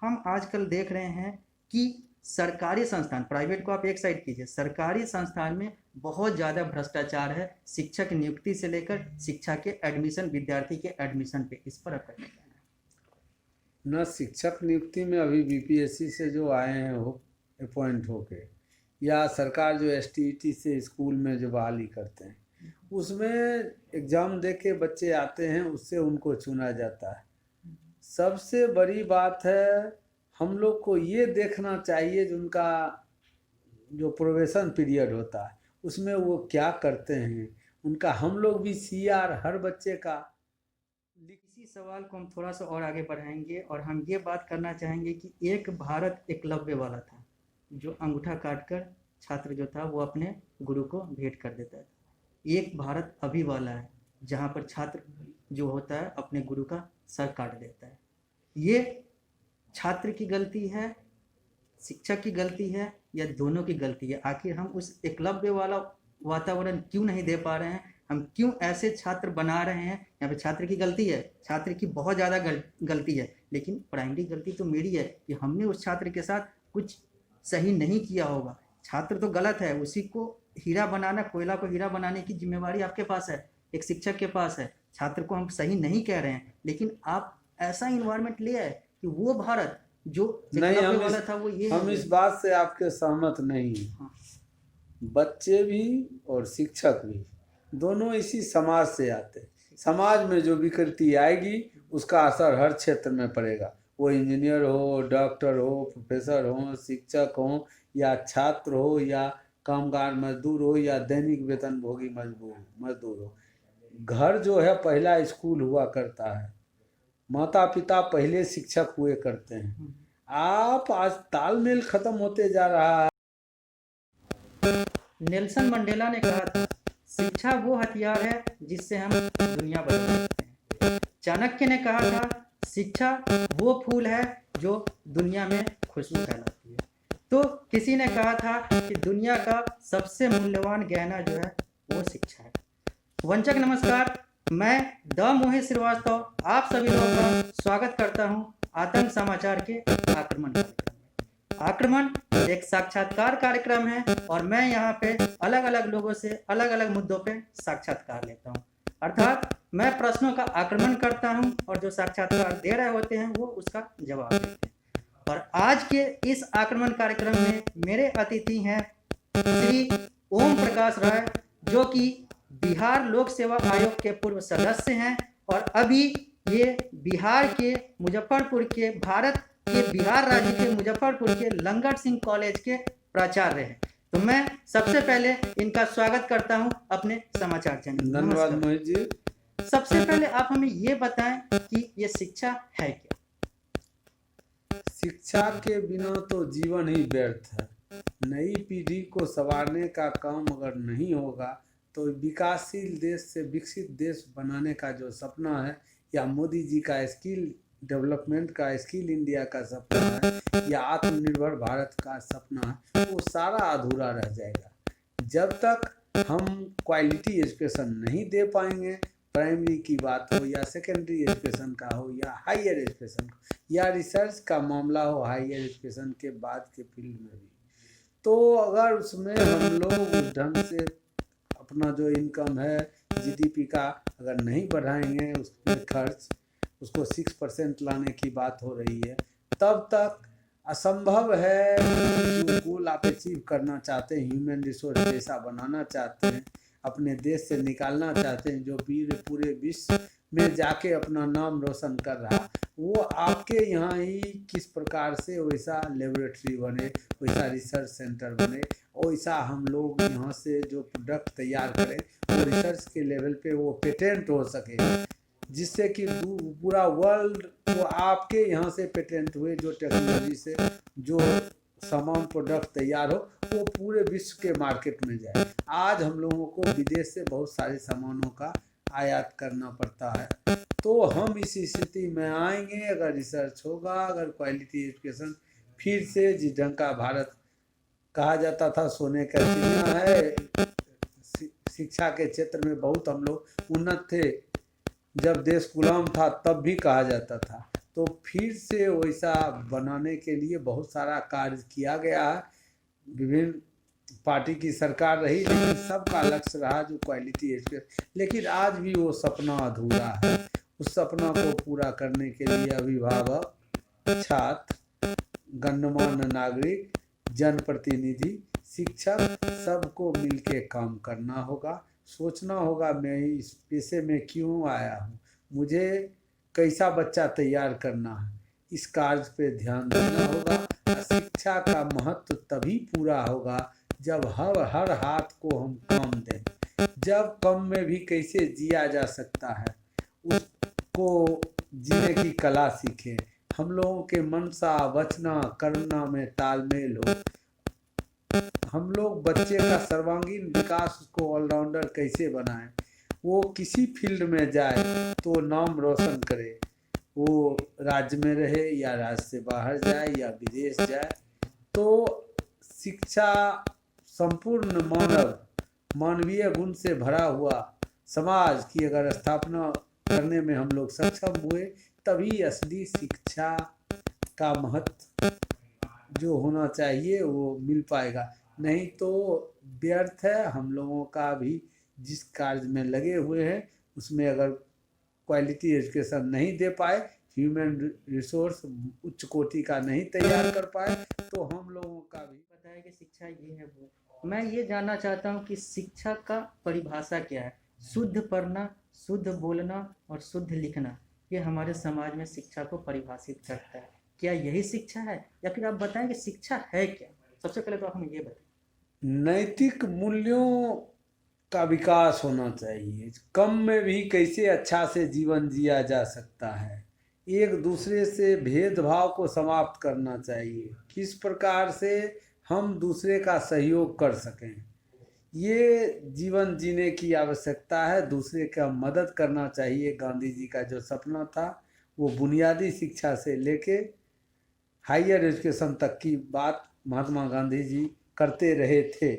हम आजकल देख रहे हैं कि सरकारी संस्थान, प्राइवेट को आप एक साइड कीजिए, सरकारी संस्थान में बहुत ज़्यादा भ्रष्टाचार है, शिक्षक नियुक्ति से लेकर शिक्षा के एडमिशन, विद्यार्थी के एडमिशन पे। इस पर आपका क्या कहना न शिक्षक नियुक्ति में अभी बीपीएससी से जो आए हैं हो अपॉइंट होके, या सरकार जो एसटीईटी से स्कूल में जो बहाली करते हैं उसमें एग्ज़ाम दे के बच्चे आते हैं, उससे उनको चुना जाता है। सबसे बड़ी बात है, हम लोग को ये देखना चाहिए जो उनका जो प्रोबेशन पीरियड होता है उसमें वो क्या करते हैं, उनका हम लोग भी सीआर हर बच्चे का। इसी सवाल को हम थोड़ा सा और आगे बढ़ाएंगे और हम ये बात करना चाहेंगे कि एक भारत एकलव्य वाला था, जो अंगूठा काटकर छात्र जो था वो अपने गुरु को भेंट कर देता था। एक भारत अभी वाला है, जहाँ पर छात्र जो होता है अपने गुरु का सर काट देता है। ये छात्र की गलती है, शिक्षक की गलती है, या दोनों की गलती है? आखिर हम उस एकलव्य वाला वातावरण क्यों नहीं दे पा रहे हैं? हम क्यों ऐसे छात्र बना रहे हैं? यहाँ पे छात्र की गलती है, छात्र की बहुत ज़्यादा गलती है, लेकिन प्राइमरी गलती तो मेरी है कि हमने उस छात्र के साथ कुछ सही नहीं किया होगा। छात्र तो गलत है, उसी को हीरा बनाना, कोयला को हीरा बनाने की जिम्मेवारी आपके पास है, एक शिक्षक के पास है। छात्र को हम सही नहीं कह रहे हैं, लेकिन आप ऐसा इन्वायरमेंट ले आए कि वो भारत जो नहीं, वाला था वो ये हम इस बात से आपके सहमत नहीं हैं। हाँ। बच्चे भी और शिक्षक भी दोनों इसी समाज से आते हैं। समाज में जो विकृति आएगी उसका असर हर क्षेत्र में पड़ेगा, वो इंजीनियर हो, डॉक्टर हो, प्रोफेसर हो, शिक्षक हो, या छात्र हो, या कामगार मजदूर हो, या दैनिक वेतनभोगी मजदूर हो। घर जो है पहला स्कूल हुआ करता है, माता पिता पहले शिक्षक हुए करते हैं। आप आज तालमेल खत्म होते जा रहा है। नेल्सन मंडेला ने कहा था, शिक्षा वो हथियार है जिससे हम दुनिया बदल सकते हैं। चाणक्य ने कहा था, शिक्षा वो फूल है जो दुनिया में खुशबू फैलाती है। तो किसी ने कहा था कि दुनिया का सबसे मूल्यवान गहना जो है वो शिक्षा है। वंचक नमस्कार, मैं द मोहित श्रीवास्तव आप सभी लोगों का स्वागत करता हूं आतंक समाचार के आक्रमण कार्यक्रम में। आक्रमण एक साक्षात्कार कार्यक्रम है और मैं यहाँ पे अलग अलग लोगों से अलग अलग मुद्दों पे साक्षात्कार लेता हूँ, अर्थात मैं प्रश्नों का आक्रमण करता हूँ और जो साक्षात्कार दे रहे होते हैं वो उसका जवाब देते हैं। और आज के इस आक्रमण कार्यक्रम में मेरे अतिथि हैं श्री ओम प्रकाश राय, जो कि बिहार लोक सेवा आयोग के पूर्व सदस्य हैं और अभी ये बिहार के मुजफ्फरपुर के भारत के बिहार राज्य के मुजफ्फरपुर के लंगट सिंह कॉलेज के प्राचार्य हैं। तो मैं सबसे पहले इनका स्वागत करता हूं अपने समाचार चैनल। धन्यवाद मोहित जी। सबसे पहले आप हमें ये बताएं कि ये शिक्षा है क्या? शिक्षा के बिना तो जीवन ही व्यर्थ है। नई पीढ़ी को संवारने का काम अगर नहीं होगा तो विकासशील देश से विकसित देश बनाने का जो सपना है, या मोदी जी का स्किल डेवलपमेंट का, स्किल इंडिया का सपना है, या आत्मनिर्भर भारत का सपना है, वो सारा अधूरा रह जाएगा। जब तक हम क्वालिटी एजुकेशन नहीं दे पाएंगे, प्राइमरी की बात हो या सेकेंडरी एजुकेशन का हो या हायर एजुकेशन या रिसर्च का मामला हो हायर एजुकेशन के बाद के फील्ड में भी, तो अगर उसमें हम लोग उस ढंग से अपना जो इनकम है जीडीपी का अगर नहीं बढ़ाएंगे, उसमें खर्च उसको 6% लाने की बात हो रही है, तब तक असंभव है। जो गोल आप अचीव करना चाहते हैं, ह्यूमन रिसोर्स जैसा बनाना चाहते हैं, अपने देश से निकालना चाहते हैं, जो पूरे विश्व में जाके अपना नाम रोशन कर रहा, वो आपके यहाँ ही किस प्रकार से वैसा लेबोरेटरी बने, वैसा रिसर्च सेंटर बने, वैसा हम लोग यहाँ से जो प्रोडक्ट तैयार करें वो रिसर्च के लेवल पे वो पेटेंट हो सके, जिससे कि पूरा वर्ल्ड को आपके यहाँ से पेटेंट हुए जो टेक्नोलॉजी से जो सामान प्रोडक्ट तैयार हो वो पूरे विश्व के मार्केट में जाए। आज हम लोगों को विदेश से बहुत सारे सामानों का आयात करना पड़ता है, तो हम इस स्थिति में आएंगे अगर रिसर्च होगा, अगर क्वालिटी एजुकेशन फिर से जिस ढंग का भारत कहा जाता था सोने का चिड़िया है, शिक्षा के क्षेत्र में बहुत हम लोग उन्नत थे। जब देश गुलाम था तब भी कहा जाता था, तो फिर से वैसा बनाने के लिए बहुत सारा कार्य किया गया है। विभिन्न पार्टी की सरकार रही, लेकिन सबका लक्ष्य रहा जो क्वालिटी एजुकेशन, लेकिन आज भी वो सपना अधूरा है। उस सपना को पूरा करने के लिए अभिभावक, छात्र, गणमान्य नागरिक, जनप्रतिनिधि, शिक्षक सबको मिलके काम करना होगा। सोचना होगा मैं इस पेशे में क्यों आया हूँ, मुझे कैसा बच्चा तैयार करना है, इस कार्य पे ध्यान देना होगा। शिक्षा का महत्व तभी पूरा होगा जब हर हाथ को हम काम दें। जब कम में भी कैसे जिया जा सकता है उसको जीने की कला सीखें। हम लोगों के मनसा वचना करना में तालमेल हो। हम लोग बच्चे का सर्वांगीण विकास, उसको ऑलराउंडर कैसे बनाएं, वो किसी फील्ड में जाए तो नाम रोशन करे, वो राज्य में रहे या राज्य से बाहर जाए या विदेश जाए। तो शिक्षा संपूर्ण मानवीय गुण से भरा हुआ समाज की अगर स्थापना करने में हम लोग सक्षम हुए, तभी असली शिक्षा का महत्व जो होना चाहिए वो मिल पाएगा। नहीं तो व्यर्थ है। हम लोगों का भी जिस कार्य में लगे हुए हैं उसमें अगर क्वालिटी एजुकेशन नहीं दे पाए, ह्यूमन रिसोर्स उच्च कोटि का नहीं तैयार कर पाए, तो हम लोगों का भी बताया कि शिक्षा ये है वो। मैं ये जानना चाहता हूँ कि शिक्षा का परिभाषा क्या है। शुद्ध पढ़ना, शुद्ध बोलना और शुद्ध लिखना, ये हमारे समाज में शिक्षा को परिभाषित करता है। क्या यही शिक्षा है, या फिर आप बताएं कि शिक्षा है क्या? सबसे पहले तो आप हमें ये बताएं। नैतिक मूल्यों का विकास होना चाहिए। कम में भी कैसे अच्छा से जीवन जिया जा सकता है, एक दूसरे से भेदभाव को समाप्त करना चाहिए, किस प्रकार से हम दूसरे का सहयोग कर सकें, ये जीवन जीने की आवश्यकता है। दूसरे का मदद करना चाहिए। गांधी जी का जो सपना था वो बुनियादी शिक्षा से लेके हायर एजुकेशन तक की बात महात्मा गांधी जी करते रहे थे,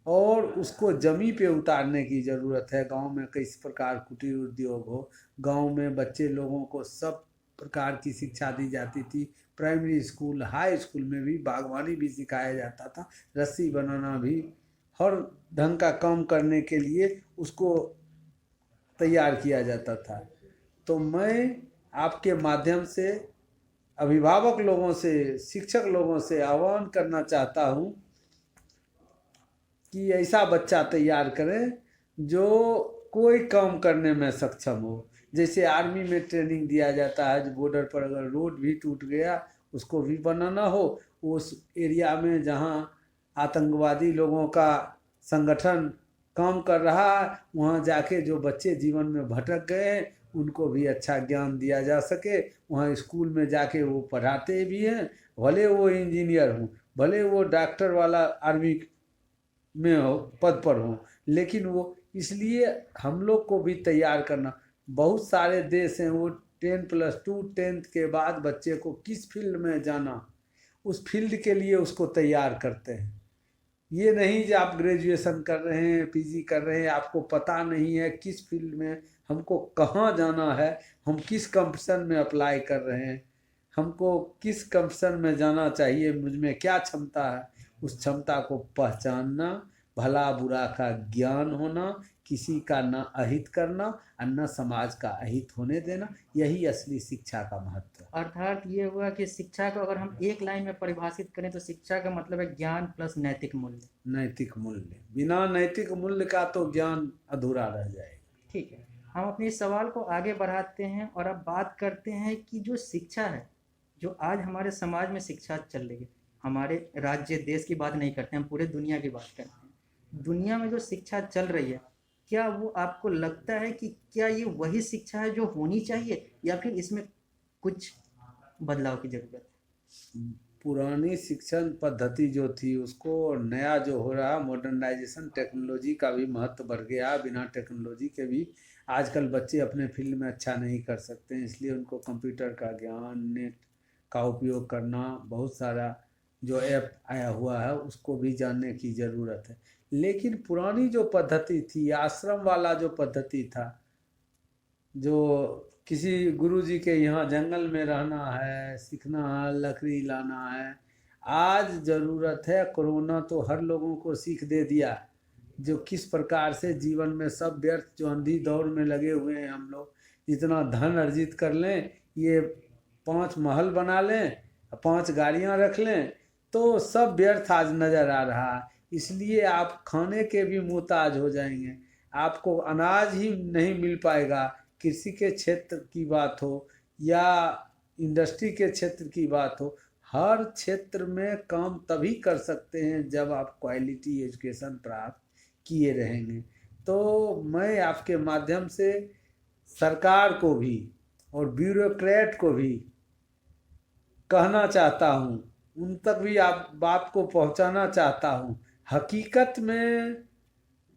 और उसको जमी पे उतारने की ज़रूरत है। गांव में किस प्रकार कुटीर उद्योग हो, गांव में बच्चे लोगों को सब प्रकार की शिक्षा दी जाती थी। प्राइमरी स्कूल, हाई स्कूल में भी बागवानी भी सिखाया जाता था, रस्सी बनाना भी, हर ढंग का काम करने के लिए उसको तैयार किया जाता था। तो मैं आपके माध्यम से अभिभावक लोगों से, शिक्षक लोगों से आह्वान करना चाहता हूँ कि ऐसा बच्चा तैयार करें जो कोई काम करने में सक्षम हो। जैसे आर्मी में ट्रेनिंग दिया जाता है, जो बॉर्डर पर अगर रोड भी टूट गया उसको भी बनाना हो, उस एरिया में जहाँ आतंकवादी लोगों का संगठन काम कर रहा है, वहाँ जाके जो बच्चे जीवन में भटक गए हैं उनको भी अच्छा ज्ञान दिया जा सके। वहाँ स्कूल में जाके वो पढ़ाते भी हैं, भले वो इंजीनियर हों, भले वो डॉक्टर वाला आर्मी में हो, पद पर हो, लेकिन वो इसलिए हम लोग को भी तैयार करना। बहुत सारे देश हैं वो 10+2 10th के बाद बच्चे को किस फील्ड में जाना, उस फील्ड के लिए उसको तैयार करते हैं। ये नहीं कि आप ग्रेजुएशन कर रहे हैं, पीजी कर रहे हैं, आपको पता नहीं है किस फील्ड में हमको कहाँ जाना है, हम किस कंपटीशन में अप्लाई कर रहे हैं, हमको किस कंपटीशन में जाना चाहिए, मुझ में क्या क्षमता है, उस क्षमता को पहचानना, भला बुरा का ज्ञान होना, किसी का न अहित करना और न समाज का अहित होने देना, यही असली शिक्षा का महत्व है। अर्थात ये हुआ कि शिक्षा को अगर हम एक लाइन में परिभाषित करें तो शिक्षा का मतलब है ज्ञान प्लस नैतिक मूल्य। नैतिक मूल्य, बिना नैतिक मूल्य का तो ज्ञान अधूरा रह जाएगा। ठीक है, हम अपने इस सवाल को आगे बढ़ाते हैं और अब बात करते हैं कि जो शिक्षा है, जो आज हमारे समाज में शिक्षा चल रही है, हमारे राज्य देश की बात नहीं करते, हम पूरे दुनिया की बात करते हैं। दुनिया में जो शिक्षा चल रही है, क्या वो आपको लगता है कि क्या ये वही शिक्षा है जो होनी चाहिए, या फिर इसमें कुछ बदलाव की ज़रूरत है? पुरानी शिक्षण पद्धति जो थी उसको, नया जो हो रहा मॉडर्नाइजेशन, टेक्नोलॉजी का भी महत्व बढ़ गया। बिना टेक्नोलॉजी के भी आजकल बच्चे अपने फील्ड में अच्छा नहीं कर सकते हैं, इसलिए उनको कंप्यूटर का ज्ञान, नेट का उपयोग करना, बहुत सारा जो ऐप आया हुआ है उसको भी जानने की ज़रूरत है। लेकिन पुरानी जो पद्धति थी, आश्रम वाला जो पद्धति था, जो किसी गुरुजी के यहाँ जंगल में रहना है, सीखना है, लकड़ी लाना है। आज ज़रूरत है, कोरोना तो हर लोगों को सीख दे दिया, जो किस प्रकार से जीवन में सब व्यर्थ जो अंधी दौड़ में लगे हुए हैं हम लोग, जितना धन अर्जित कर लें, ये 5 महल बना लें, 5 गाड़ियां रख लें, तो सब व्यर्थ आज नज़र आ रहा है। इसलिए आप खाने के भी मोहताज हो जाएंगे, आपको अनाज ही नहीं मिल पाएगा। कृषि के क्षेत्र की बात हो या इंडस्ट्री के क्षेत्र की बात हो, हर क्षेत्र में काम तभी कर सकते हैं जब आप क्वालिटी एजुकेशन प्राप्त किए रहेंगे। तो मैं आपके माध्यम से सरकार को भी और ब्यूरोक्रेट को भी कहना चाहता हूँ, उन तक भी आप बात को पहुँचाना चाहता हूँ। हकीकत में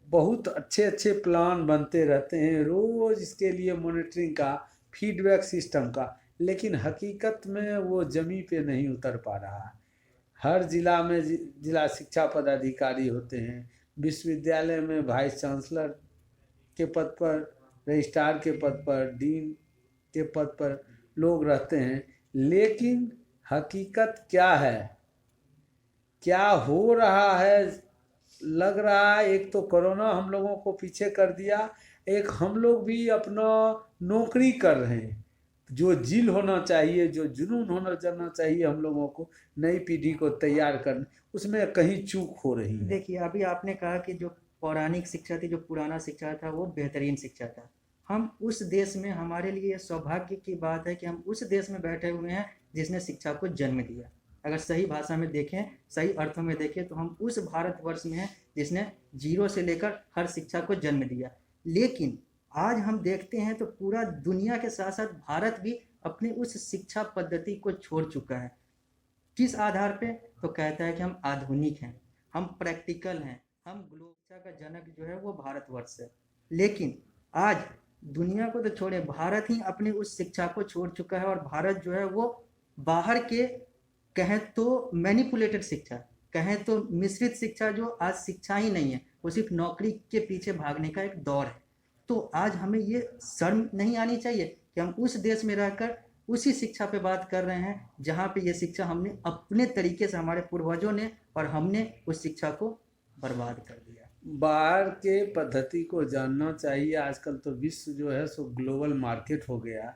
बहुत अच्छे अच्छे प्लान बनते रहते हैं रोज़ इसके लिए मॉनिटरिंग का, फीडबैक सिस्टम का, लेकिन हकीकत में वो ज़मीन पे नहीं उतर पा रहा है। हर जिला में जिला शिक्षा पदाधिकारी होते हैं, विश्वविद्यालय में वाइस चांसलर के पद पर, रजिस्ट्रार के पद पर, डीन के पद पर लोग रहते हैं, लेकिन हकीकत क्या है, क्या हो रहा है, लग रहा है एक तो कोरोना हम लोगों को पीछे कर दिया, एक हम लोग भी अपना नौकरी कर रहे हैं। जो जिल होना चाहिए, जो जुनून होना जाना चाहिए हम लोगों को नई पीढ़ी को तैयार करना, उसमें कहीं चूक हो रही है। देखिए, अभी आपने कहा कि जो पौराणिक शिक्षा थी, जो पुराना शिक्षा था, वो बेहतरीन शिक्षा था। हम उस देश में, हमारे लिए सौभाग्य की बात है कि हम उस देश में बैठे हुए हैं जिसने शिक्षा को जन्म दिया। अगर सही भाषा में देखें, सही अर्थों में देखें, तो हम उस भारतवर्ष में हैं जिसने जीरो से लेकर हर शिक्षा को जन्म दिया। लेकिन आज हम देखते हैं तो पूरा दुनिया के साथ साथ भारत भी अपनी उस शिक्षा पद्धति को छोड़ चुका है। किस आधार पे? तो कहता है कि हम आधुनिक हैं, हम प्रैक्टिकल हैं, हम ग्लोबल शिक्षा का जनक जो है वो भारतवर्ष है। लेकिन आज दुनिया को तो छोड़े, भारत ही अपनी उस शिक्षा को छोड़ चुका है, और भारत जो है वो बाहर के, कहें तो मैनिपुलेटेड शिक्षा, कहें तो मिश्रित शिक्षा, जो आज शिक्षा ही नहीं है, वो सिर्फ नौकरी के पीछे भागने का एक दौर है। तो आज हमें ये शर्म नहीं आनी चाहिए कि हम उस देश में रहकर उसी शिक्षा पे बात कर रहे हैं जहाँ पे ये शिक्षा हमने अपने तरीके से, हमारे पूर्वजों ने और हमने उस शिक्षा को बर्बाद कर दिया। बाहर के पद्धति को जानना चाहिए। आजकल तो विश्व जो है सो ग्लोबल मार्केट हो गया,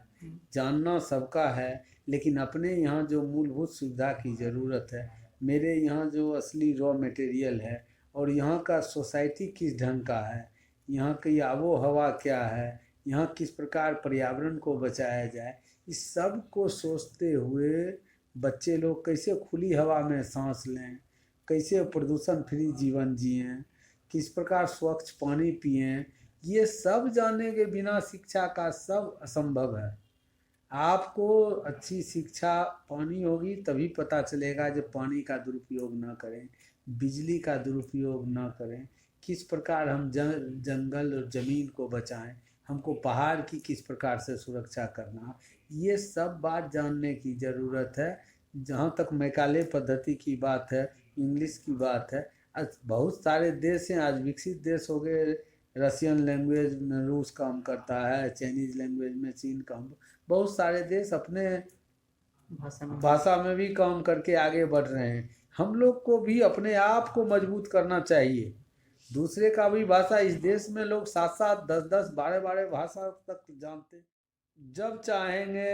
जानना सबका है, लेकिन अपने यहाँ जो मूलभूत सुविधा की ज़रूरत है, मेरे यहाँ जो असली रॉ मटेरियल है और यहाँ का सोसाइटी किस ढंग का है, यहाँ की आबो हवा क्या है, यहाँ किस प्रकार पर्यावरण को बचाया जाए, इस सब को सोचते हुए बच्चे लोग कैसे खुली हवा में सांस लें, कैसे प्रदूषण फ्री जीवन जिएं, किस प्रकार स्वच्छ पानी पिएं, ये सब जानने के बिना शिक्षा का सब असंभव है। आपको अच्छी शिक्षा पानी होगी तभी पता चलेगा जब पानी का दुरुपयोग ना करें, बिजली का दुरुपयोग ना करें, किस प्रकार हम जंगल और ज़मीन को बचाएं, हमको पहाड़ की किस प्रकार से सुरक्षा करना, ये सब बात जानने की ज़रूरत है। जहाँ तक मैकाले पद्धति की बात है, इंग्लिश की बात है, आज बहुत सारे देश हैं, आज विकसित देश हो गए, रशियन लैंग्वेज में रूस काम करता है, चाइनीज़ लैंग्वेज में चीन काम, बहुत सारे देश अपने भाषा में भी काम करके आगे बढ़ रहे हैं। हम लोग को भी अपने आप को मजबूत करना चाहिए। दूसरे का भी भाषा, इस देश में लोग 7-7, 10-10, 12-12 भाषा तक जानते, जब चाहेंगे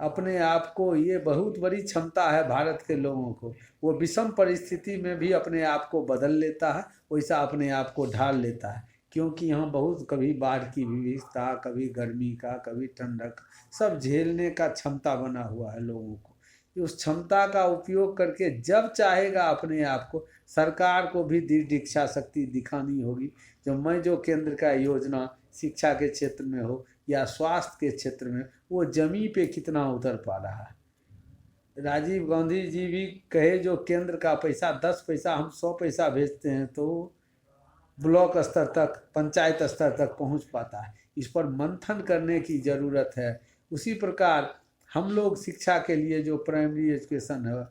अपने आप को, ये बहुत बड़ी क्षमता है भारत के लोगों को, वो विषम परिस्थिति में भी अपने आप को बदल लेता है, वैसा अपने आप को ढाल लेता है। क्योंकि यहाँ बहुत, कभी बाढ़ की विविधता, कभी गर्मी का, कभी ठंडक, सब झेलने का क्षमता बना हुआ है लोगों को। उस क्षमता का उपयोग करके जब चाहेगा अपने आप को, सरकार को भी दृढ़ इच्छा शक्ति दिखानी होगी। जो केंद्र का योजना शिक्षा के क्षेत्र में हो या स्वास्थ्य के क्षेत्र में, वो जमीन पे कितना उतर पा रहा है। राजीव गांधी जी भी कहे, जो केंद्र का पैसा 10 पैसा, हम 100 पैसा भेजते हैं तो ब्लॉक स्तर तक, पंचायत स्तर तक पहुंच पाता है। इस पर मंथन करने की ज़रूरत है। उसी प्रकार हम लोग शिक्षा के लिए जो प्राइमरी एजुकेशन है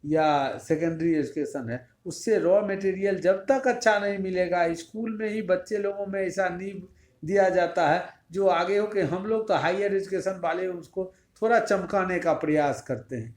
या सेकेंडरी एजुकेशन है, उससे रॉ मटेरियल जब तक अच्छा नहीं मिलेगा, स्कूल में ही बच्चे लोगों में ऐसा नींव दिया जाता है, जो आगे हो के हम लोग तो हायर एजुकेशन वाले उसको थोड़ा चमकाने का प्रयास करते हैं।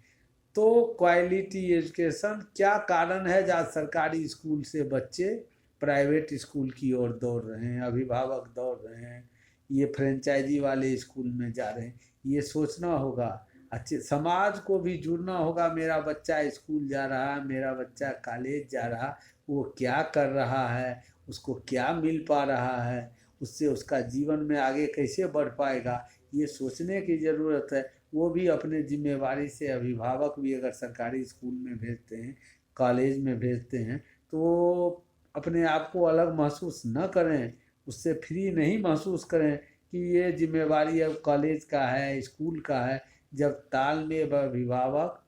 तो क्वालिटी एजुकेशन क्या कारण है जहाँ सरकारी स्कूल से बच्चे प्राइवेट स्कूल की ओर दौड़ रहे हैं, अभिभावक दौड़ रहे हैं, ये फ्रेंचाइजी वाले स्कूल में जा रहे हैं। ये सोचना होगा, अच्छे समाज को भी जुड़ना होगा। मेरा बच्चा स्कूल जा रहा है, मेरा बच्चा कॉलेज जा रहा, वो क्या कर रहा है, उसको क्या मिल पा रहा है, उससे उसका जीवन में आगे कैसे बढ़ पाएगा, ये सोचने की ज़रूरत है। वो भी अपने जिम्मेवारी से, अभिभावक भी अगर सरकारी स्कूल में भेजते हैं, कॉलेज में भेजते हैं, तो अपने आप को अलग महसूस न करें, उससे फ्री नहीं महसूस करें कि ये जिम्मेवारी अब कॉलेज का है, स्कूल का है। जब तालमेल अभिभावक,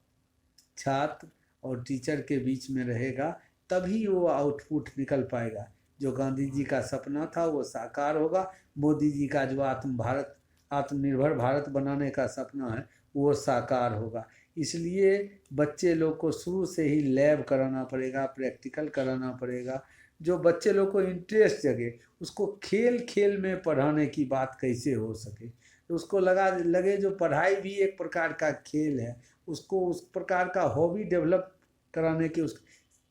छात्र और टीचर के बीच में रहेगा, तभी वो आउटपुट निकल पाएगा। जो गांधी जी का सपना था वो साकार होगा, मोदी जी का जो आत्मनिर्भर भारत बनाने का सपना है वो साकार होगा। इसलिए बच्चे लोग को शुरू से ही लैब कराना पड़ेगा, प्रैक्टिकल कराना पड़ेगा, जो बच्चे लोग को इंटरेस्ट जगे। उसको खेल खेल में पढ़ाने की बात कैसे हो सके, तो उसको लगे जो पढ़ाई भी एक प्रकार का खेल है, उसको उस प्रकार का हॉबी डेवलप कराने की उस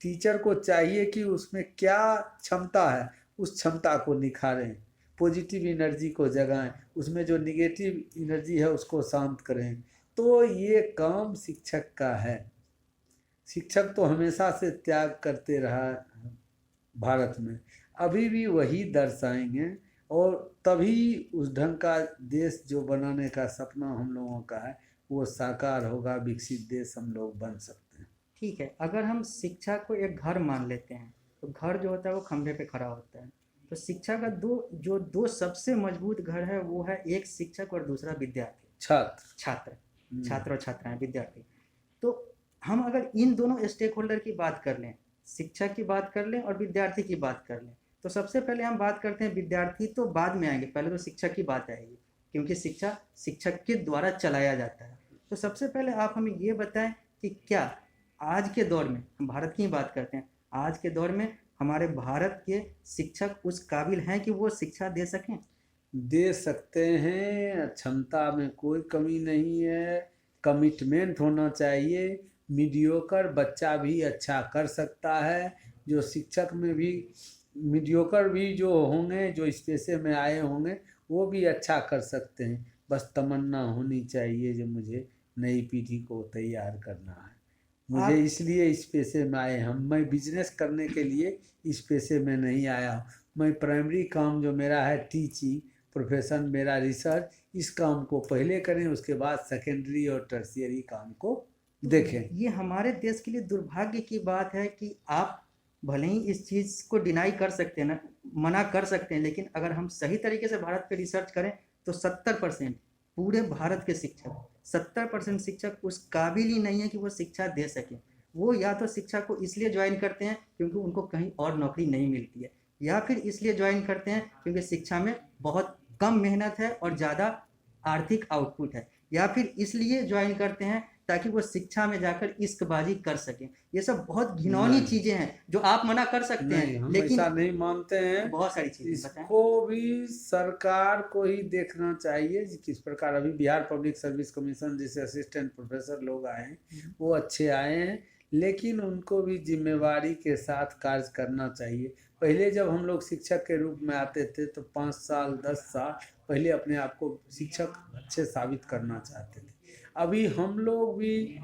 टीचर को चाहिए कि उसमें क्या क्षमता है, उस क्षमता को निखारें, पॉजिटिव एनर्जी को जगाएं, उसमें जो निगेटिव एनर्जी है उसको शांत करें। तो ये काम शिक्षक का है। शिक्षक तो हमेशा से त्याग करते रहा भारत में, अभी भी वही दर्शाएंगे, और तभी उस ढंग का देश जो बनाने का सपना हम लोगों का है वो साकार होगा, विकसित देश हम लोग बन सकते हैं। ठीक है, अगर हम शिक्षा को एक घर मान लेते हैं तो घर जो होता है वो खंभे पे खड़ा होता है। तो शिक्षा का दो सबसे मजबूत घर है, वो है एक शिक्षक और दूसरा विद्यार्थी, छात्र छात्र और छात्राएं, विद्यार्थी। तो हम अगर इन दोनों स्टेक होल्डर की बात कर लें, शिक्षक की बात कर लें और विद्यार्थी की बात कर लें, तो सबसे पहले हम बात करते हैं विद्यार्थी, तो बाद में आएंगे, पहले तो शिक्षक की बात आएगी, क्योंकि शिक्षा शिक्षक के द्वारा चलाया जाता है। तो सबसे पहले आप हमें ये बताएं कि क्या आज के दौर में, हम भारत की बात करते हैं, आज के दौर में हमारे भारत के शिक्षक उस काबिल हैं कि वो शिक्षा दे सकें? दे सकते हैं, क्षमता में कोई कमी नहीं है, कमिटमेंट होना चाहिए। मीडियोकर बच्चा भी अच्छा कर सकता है, जो शिक्षक में भी मीडियोकर भी जो होंगे, जो इस पेशे में आए होंगे, वो भी अच्छा कर सकते हैं। बस तमन्ना होनी चाहिए जो मुझे नई पीढ़ी को तैयार करना है। मुझे इसलिए इस पेशे में आए हम, मैं बिजनेस करने के लिए इस पेशे में नहीं आया हूँ। मैं प्राइमरी काम जो मेरा है, टीचिंग प्रोफेशन मेरा, रिसर्च, इस काम को पहले करें, उसके बाद सेकेंडरी और टर्शियरी काम को देखें। ये हमारे देश के लिए दुर्भाग्य की बात है कि आप भले ही इस चीज़ को डिनाई कर सकते हैं ना, मना कर सकते हैं, लेकिन अगर हम सही तरीके से भारत पे रिसर्च करें तो 70% पूरे भारत के शिक्षक, 70% शिक्षक उस काबिल ही नहीं है कि वो शिक्षा दे सके। वो या तो शिक्षा को इसलिए ज्वाइन करते हैं क्योंकि उनको कहीं और नौकरी नहीं मिलती है, या फिर इसलिए ज्वाइन करते हैं क्योंकि शिक्षा में बहुत कम मेहनत है और ज़्यादा आर्थिक आउटपुट है, या फिर इसलिए ज्वाइन करते हैं ताकि वो शिक्षा में जाकर इश्कबाजी कर सकें। ये सब बहुत घिनौनी चीज़ें हैं जो आप मना कर सकते हैं, हम लेकिन ऐसा नहीं मानते हैं। बहुत सारी चीज़ें बताएं। इसको भी सरकार को ही देखना चाहिए किस प्रकार। अभी बिहार पब्लिक सर्विस कमीशन जैसे असिस्टेंट प्रोफेसर लोग आए हैं, वो अच्छे आए हैं, लेकिन उनको भी जिम्मेवारी के साथ कार्य करना चाहिए। पहले जब हम लोग शिक्षक के रूप में आते थे तो 5 साल 10 साल पहले अपने आप को शिक्षक अच्छे साबित करना चाहते थे। अभी हम लोग भी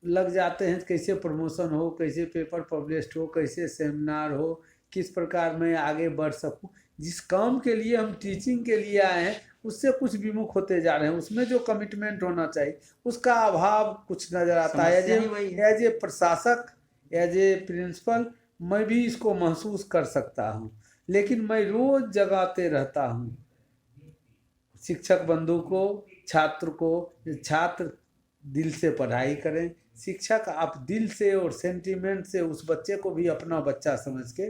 लग जाते हैं कैसे प्रमोशन हो, कैसे पेपर पब्लिश हो, कैसे सेमिनार हो, किस प्रकार मैं आगे बढ़ सकूं। जिस काम के लिए हम टीचिंग के लिए आए हैं उससे कुछ विमुख होते जा रहे हैं। उसमें जो कमिटमेंट होना चाहिए उसका अभाव कुछ नज़र आता है। एज ए प्रशासक, एज ए प्रिंसिपल मैं भी इसको महसूस कर सकता हूँ, लेकिन मैं रोज़ जगाते रहता हूँ शिक्षक बंधु को, छात्र को। छात्र दिल से पढ़ाई करें, शिक्षक आप दिल से और सेंटीमेंट से उस बच्चे को भी अपना बच्चा समझ के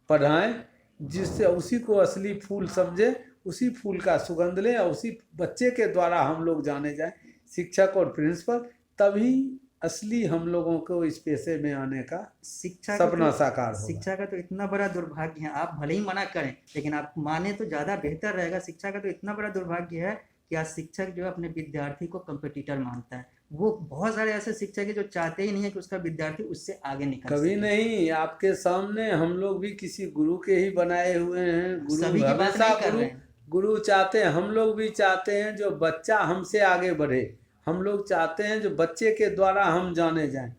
पढ़ाएं, जिससे उसी को असली फूल समझे, उसी फूल का सुगंध लें और उसी बच्चे के द्वारा हम लोग जाने जाएं, शिक्षक और प्रिंसिपल। तभी असली हम लोगों को इस पेशे में आने का शिक्षा का सपना तो साकार होगा। शिक्षा का तो इतना बड़ा दुर्भाग्य है, आप भले ही मना करें लेकिन आप माने तो ज़्यादा बेहतर रहेगा। शिक्षा का तो इतना बड़ा दुर्भाग्य है कि आज शिक्षक जो है अपने विद्यार्थी को कंपटीटर मानता है। वो बहुत सारे ऐसे शिक्षक हैं जो चाहते ही नहीं है कि उसका विद्यार्थी उससे आगे निकल कभी सके। नहीं, आपके सामने हम लोग भी किसी गुरु के ही बनाए हुए हैं। गुरु सभी की बात हमेशा नहीं कर गुरु रहे हैं। गुरु चाहते हैं, हम लोग भी चाहते हैं जो बच्चा हमसे आगे बढ़े। हम लोग चाहते हैं जो बच्चे के द्वारा हम जाने जाएं।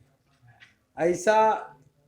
ऐसा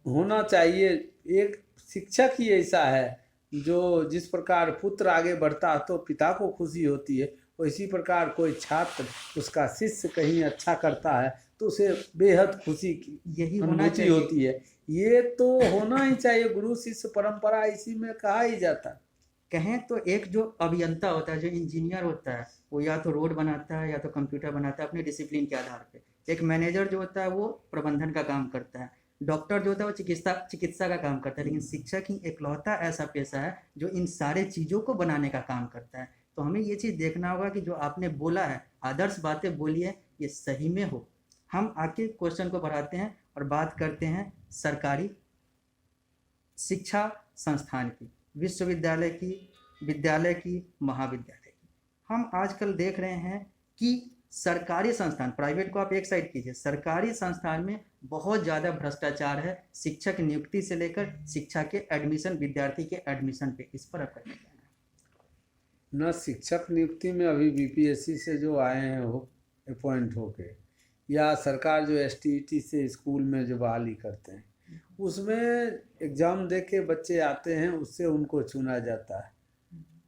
होना चाहिए। एक शिक्षक ही ऐसा है जो जिस प्रकार पुत्र आगे बढ़ता है तो पिता को खुशी होती है, उसी प्रकार कोई छात्र उसका शिष्य कहीं अच्छा करता है तो उसे बेहद खुशी की यही होना अनुभूति चाहिए। होती है। ये तो होना ही चाहिए। गुरु शिष्य परंपरा इसी में कहा ही जाता है। कहें तो एक जो अभियंता होता है, जो इंजीनियर होता है, वो या तो रोड बनाता है या तो कंप्यूटर बनाता है अपने डिसिप्लिन के आधार पे। एक मैनेजर जो होता है वो प्रबंधन का काम करता है। डॉक्टर जो होता है वो चिकित्सा का काम करता है। लेकिन शिक्षक ही एकलौता ऐसा पेशा है जो इन सारे चीज़ों को बनाने का काम करता है। तो हमें ये चीज़ देखना होगा कि जो आपने बोला है, आदर्श बातें बोली है, ये सही में हो। हम आके क्वेश्चन को बढ़ाते हैं और बात करते हैं सरकारी शिक्षा संस्थान की, विश्वविद्यालय की, विद्यालय की, महाविद्यालय की। हम आजकल देख रहे हैं कि सरकारी संस्थान, प्राइवेट को आप एक साइड कीजिए, सरकारी संस्थान में बहुत ज़्यादा भ्रष्टाचार है, शिक्षक नियुक्ति से लेकर शिक्षा के एडमिशन, विद्यार्थी के एडमिशन पे। इस पर आपका क्या कहना है? न शिक्षक नियुक्ति में अभी बीपीएससी से जो आए हैं वो अपॉइंट होके, या सरकार जो एसटीईटी से स्कूल में जो बहाली करते हैं उसमें एग्ज़ाम दे के बच्चे आते हैं, उससे उनको चुना जाता है।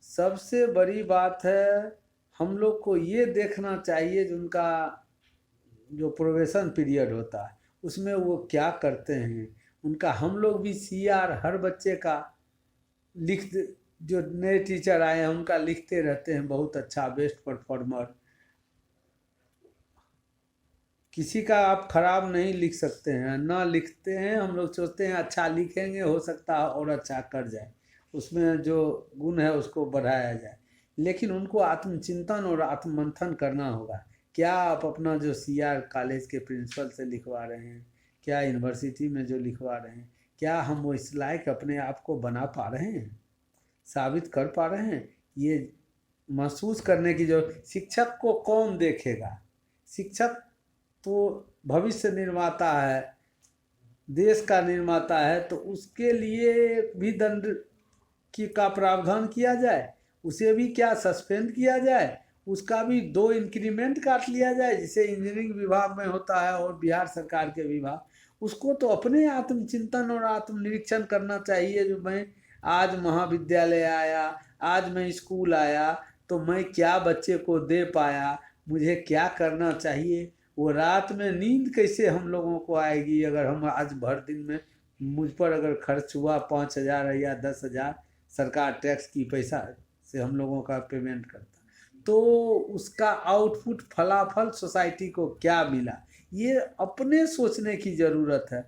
सबसे बड़ी बात है हम लोग को ये देखना चाहिए जो उनका जो प्रोबेशन पीरियड होता है उसमें वो क्या करते हैं। उनका हम लोग भी सीआर हर बच्चे का जो नए टीचर आए हैं उनका लिखते रहते हैं, बहुत अच्छा, बेस्ट परफॉर्मर। किसी का आप खराब नहीं लिख सकते हैं, ना लिखते हैं। हम लोग सोचते हैं अच्छा लिखेंगे, हो सकता है और अच्छा कर जाए, उसमें जो गुण है उसको बढ़ाया जाए। लेकिन उनको आत्मचिंतन और आत्ममंथन करना होगा। क्या आप अपना जो सीआर कॉलेज के प्रिंसिपल से लिखवा रहे हैं, क्या यूनिवर्सिटी में जो लिखवा रहे हैं, क्या हम वो इस लायक अपने आप को बना पा रहे हैं, साबित कर पा रहे हैं? ये महसूस करने की जो शिक्षक को कौन देखेगा? शिक्षक तो भविष्य निर्माता है, देश का निर्माता है, तो उसके लिए भी दंड का प्रावधान किया जाए, उसे भी क्या सस्पेंड किया जाए, उसका भी 2 इंक्रीमेंट काट लिया जाए जैसे इंजीनियरिंग विभाग में होता है और बिहार सरकार के विभाग। उसको तो अपने आत्मचिंतन और आत्मनिरीक्षण करना चाहिए। जो मैं आज महाविद्यालय आया, आज मैं स्कूल आया, तो मैं क्या बच्चे को दे पाया, मुझे क्या करना चाहिए। वो रात में नींद कैसे हम लोगों को आएगी अगर हम आज भर दिन में मुझ पर अगर खर्च हुआ 5,000 या 10,000, सरकार टैक्स की पैसा से हम लोगों का पेमेंट करता, तो उसका आउटपुट फलाफल सोसाइटी को क्या मिला, ये अपने सोचने की ज़रूरत है।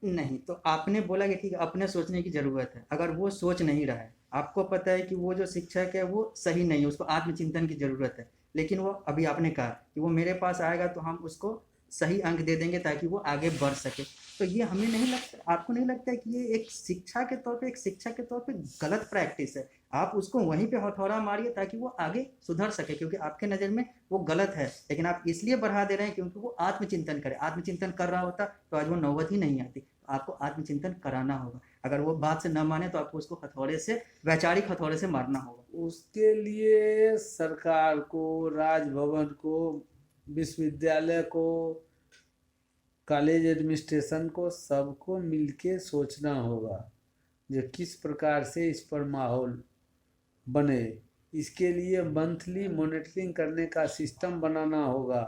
नहीं, तो आपने बोला कि ठीक है, अपने सोचने की ज़रूरत है। अगर वो सोच नहीं रहा है, आपको पता है कि वो जो शिक्षक है वो सही नहीं है, उसको आत्मचिंतन की ज़रूरत है, लेकिन वो अभी आपने कहा कि वो मेरे पास आएगा तो हम उसको सही अंक दे देंगे ताकि वो आगे बढ़ सके। तो ये हमें नहीं लगता, आपको नहीं लगता है कि ये एक शिक्षा के तौर पे, एक शिक्षक के तौर पे गलत प्रैक्टिस है? आप उसको वहीं पे हथौड़ा मारिए ताकि वो आगे सुधर सके, क्योंकि आपके नज़र में वो गलत है, लेकिन आप इसलिए बढ़ा दे रहे हैं क्योंकि वो आत्मचिंतन करे। आत्मचिंतन कर रहा होता तो आज वो नौबत ही नहीं आती। तो आपको आत्मचिंतन कराना होगा। अगर वो बात से न माने तो आपको उसको हथौड़े से, वैचारिक हथौड़े से मारना होगा। उसके लिए सरकार को, राजभवन को, विश्वविद्यालय को, कॉलेज एडमिनिस्ट्रेशन को, सबको मिलके सोचना होगा जो किस प्रकार से इस पर माहौल बने। इसके लिए मंथली मॉनिटरिंग करने का सिस्टम बनाना होगा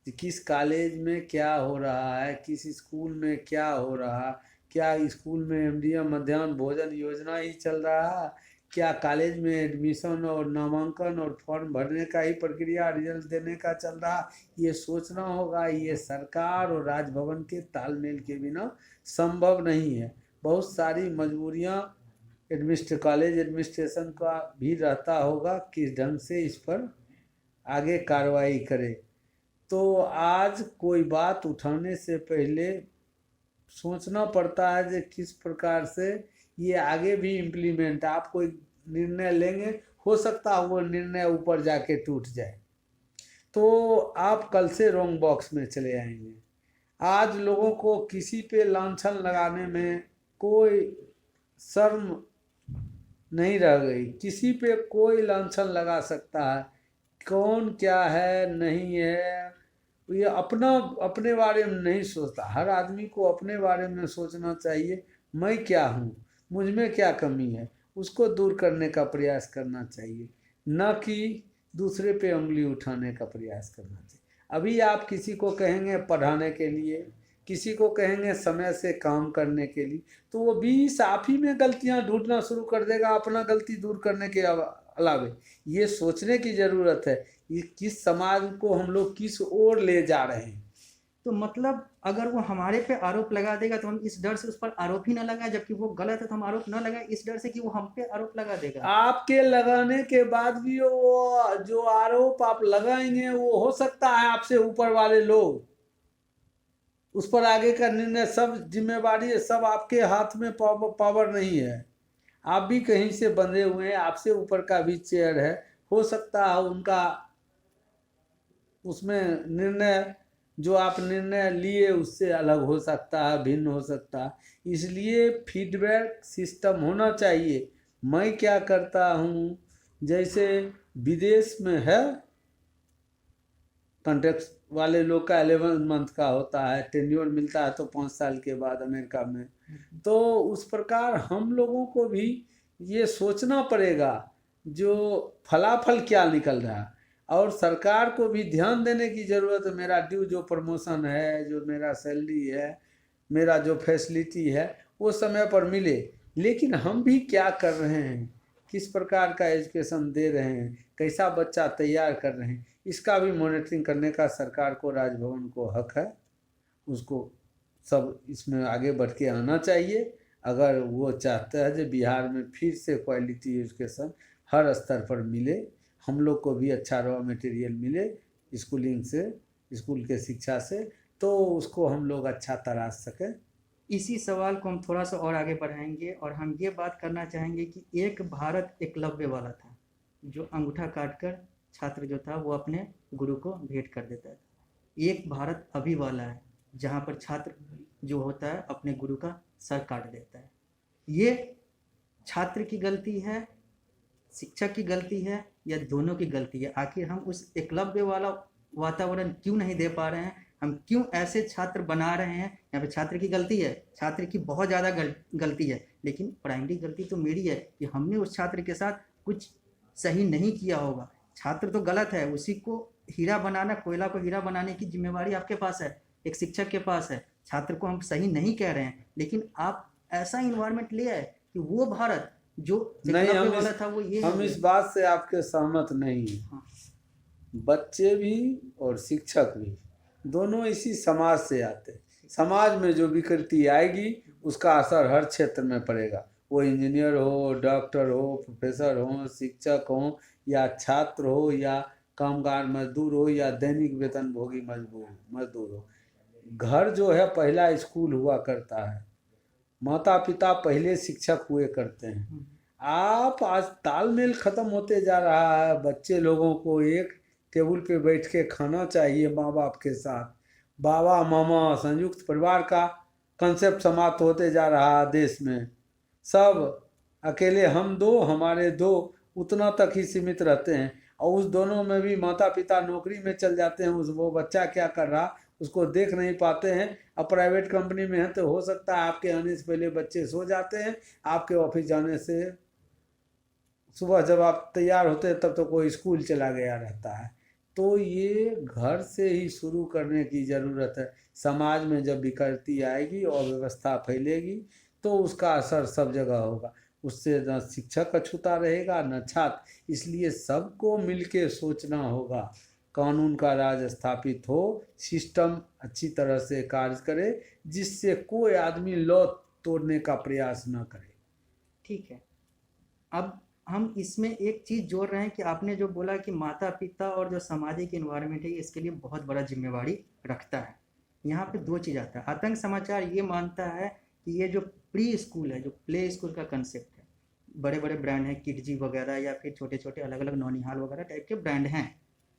कि किस कॉलेज में क्या हो रहा है, किस स्कूल में क्या हो रहा, क्या स्कूल में एमडीएम मध्याह्न भोजन योजना ही चल रहा है, क्या कॉलेज में एडमिशन और नामांकन और फॉर्म भरने का ही प्रक्रिया, रिजल्ट देने का चल रहा, ये सोचना होगा। ये सरकार और राजभवन के तालमेल के बिना संभव नहीं है। बहुत सारी मजबूरियां कॉलेज एडमिनिस्ट्रेशन का भी रहता होगा किस ढंग से इस पर आगे कार्रवाई करे। तो आज कोई बात उठाने से पहले सोचना पड़ता है कि किस प्रकार से ये आगे भी इम्प्लीमेंट, आप कोई निर्णय लेंगे, हो सकता है वो निर्णय ऊपर जाके टूट जाए, तो आप कल से रॉन्ग बॉक्स में चले आएंगे। आज लोगों को किसी पे लांछन लगाने में कोई शर्म नहीं रह गई, किसी पे कोई लांछन लगा सकता है, कौन क्या है नहीं है, ये अपने बारे में नहीं सोचता। हर आदमी को अपने बारे में सोचना चाहिए, मैं क्या हूँ, मुझ में क्या कमी है, उसको दूर करने का प्रयास करना चाहिए, न कि दूसरे पे उंगली उठाने का प्रयास करना चाहिए। अभी आप किसी को कहेंगे पढ़ाने के लिए, किसी को कहेंगे समय से काम करने के लिए, तो वो 20 आप ही में गलतियां ढूंढना शुरू कर देगा अपना गलती दूर करने के अलावे। ये सोचने की ज़रूरत है ये किस समाज को हम लोग किस ओर ले जा रहे हैं। तो मतलब अगर वो हमारे पे आरोप लगा देगा तो हम इस डर से उस पर आरोप ही ना लगाए, जबकि वो गलत है तो हम आरोप ना लगाए इस डर से कि वो हम पे आरोप लगा देगा। आपके लगाने के बाद भी वो जो आरोप आप लगाएंगे वो हो सकता है आपसे ऊपर वाले लोग, उस पर आगे का निर्णय, सब जिम्मेवारी है, सब आपके हाथ में पावर नहीं है। आप भी कहीं से बंधे हुए हैं, आपसे ऊपर का भी चेयर है, हो सकता है उनका उसमें निर्णय जो आप निर्णय लिए उससे अलग हो सकता है, भिन्न हो सकता है। इसलिए फीडबैक सिस्टम होना चाहिए। मैं क्या करता हूँ, जैसे विदेश में है कॉन्ट्रैक्ट वाले लोग का 11 मंथ का होता है, टेन्योर मिलता है तो 5 साल के बाद अमेरिका में, तो उस प्रकार हम लोगों को भी ये सोचना पड़ेगा जो फलाफल क्या निकल रहा है, और सरकार को भी ध्यान देने की ज़रूरत है। मेरा ड्यू जो प्रमोशन है, जो मेरा सैलरी है, मेरा जो फैसिलिटी है वो समय पर मिले, लेकिन हम भी क्या कर रहे हैं, किस प्रकार का एजुकेशन दे रहे हैं, कैसा बच्चा तैयार कर रहे हैं, इसका भी मॉनिटरिंग करने का सरकार को, राजभवन को हक है। उसको सब इसमें आगे बढ़ के आना चाहिए। अगर वो चाहता है कि बिहार में फिर से क्वालिटी एजुकेशन हर स्तर पर मिले, हम लोग को भी अच्छा रॉ मटेरियल मिले स्कूलिंग से, स्कूल के शिक्षा से, तो उसको हम लोग अच्छा तराश सकें। इसी सवाल को हम थोड़ा सा और आगे बढ़ाएंगे और हम ये बात करना चाहेंगे कि एक भारत एकलव्य वाला था, जो अंगूठा काटकर छात्र जो था वो अपने गुरु को भेंट कर देता था। एक भारत अभी वाला है जहाँ पर छात्र जो होता है अपने गुरु का सर काट देता है। ये छात्र की गलती है, शिक्षक की गलती है, या दोनों की गलती है? आखिर हम उस एकलव्य वाला वातावरण क्यों नहीं दे पा रहे हैं? हम क्यों ऐसे छात्र बना रहे हैं? यहाँ पे छात्र की गलती है, छात्र की बहुत ज़्यादा गलती है, लेकिन प्राइमरी गलती तो मेरी है कि हमने उस छात्र के साथ कुछ सही नहीं किया होगा। छात्र तो गलत है, उसी को हीरा बनाना, कोयला को हीरा बनाने की जिम्मेवारी आपके पास है, एक शिक्षक के पास है। छात्र को हम सही नहीं कह रहे हैं, लेकिन आप ऐसा इन्वायरमेंट ले आए कि वो भारत जो नहीं, एकलव्य वाला था वो ये हम इस बात से आपके सहमत नहीं हैं। हाँ। बच्चे भी और शिक्षक भी दोनों इसी समाज से आते हैं। समाज में जो विकृति आएगी उसका असर हर क्षेत्र में पड़ेगा, वो इंजीनियर हो, डॉक्टर हो, प्रोफेसर हो, शिक्षक हो, या छात्र हो, या कामगार मजदूर हो, या दैनिक वेतन भोगी मजदूर हो। घर जो है पहला स्कूल हुआ करता है, माता पिता पहले शिक्षक हुए करते हैं। आप आज तालमेल खत्म होते जा रहा है। बच्चे लोगों को एक टेबल पे बैठ के खाना चाहिए माँ बाप के साथ, बाबा मामा संयुक्त परिवार का कंसेप्ट समाप्त होते जा रहा है देश में। सब अकेले हम दो हमारे दो उतना तक ही सीमित रहते हैं, और उस दोनों में भी माता पिता नौकरी में चल जाते हैं, उस वो बच्चा क्या कर रहा उसको देख नहीं पाते हैं। अब प्राइवेट कंपनी में है तो हो सकता है आपके आने से पहले बच्चे सो जाते हैं, आपके ऑफिस जाने से सुबह जब आप तैयार होते हैं तब तो कोई स्कूल चला गया रहता है। तो ये घर से ही शुरू करने की ज़रूरत है। समाज में जब विकृति आएगी और व्यवस्था फैलेगी तो उसका असर सब जगह होगा, उससे न शिक्षक अछूता रहेगा न छात्र। इसलिए सबको मिलके सोचना होगा, कानून का राज स्थापित हो, सिस्टम अच्छी तरह से कार्य करे, जिससे कोई आदमी लॉ तोड़ने का प्रयास न करे। ठीक है, अब हम इसमें एक चीज़ जोड़ रहे हैं कि आपने जो बोला कि माता पिता और जो सामाजिक इन्वायरमेंट है, इसके लिए बहुत बड़ा जिम्मेवारी रखता है। यहाँ पे दो चीज़ आता है। आतंक समाचार ये मानता है कि ये जो प्री स्कूल है, जो प्ले स्कूल का कंसेप्ट है, बड़े बड़े ब्रांड हैं किडजी वगैरह या फिर छोटे छोटे अलग अलग नौनिहाल वगैरह टाइप के ब्रांड हैं।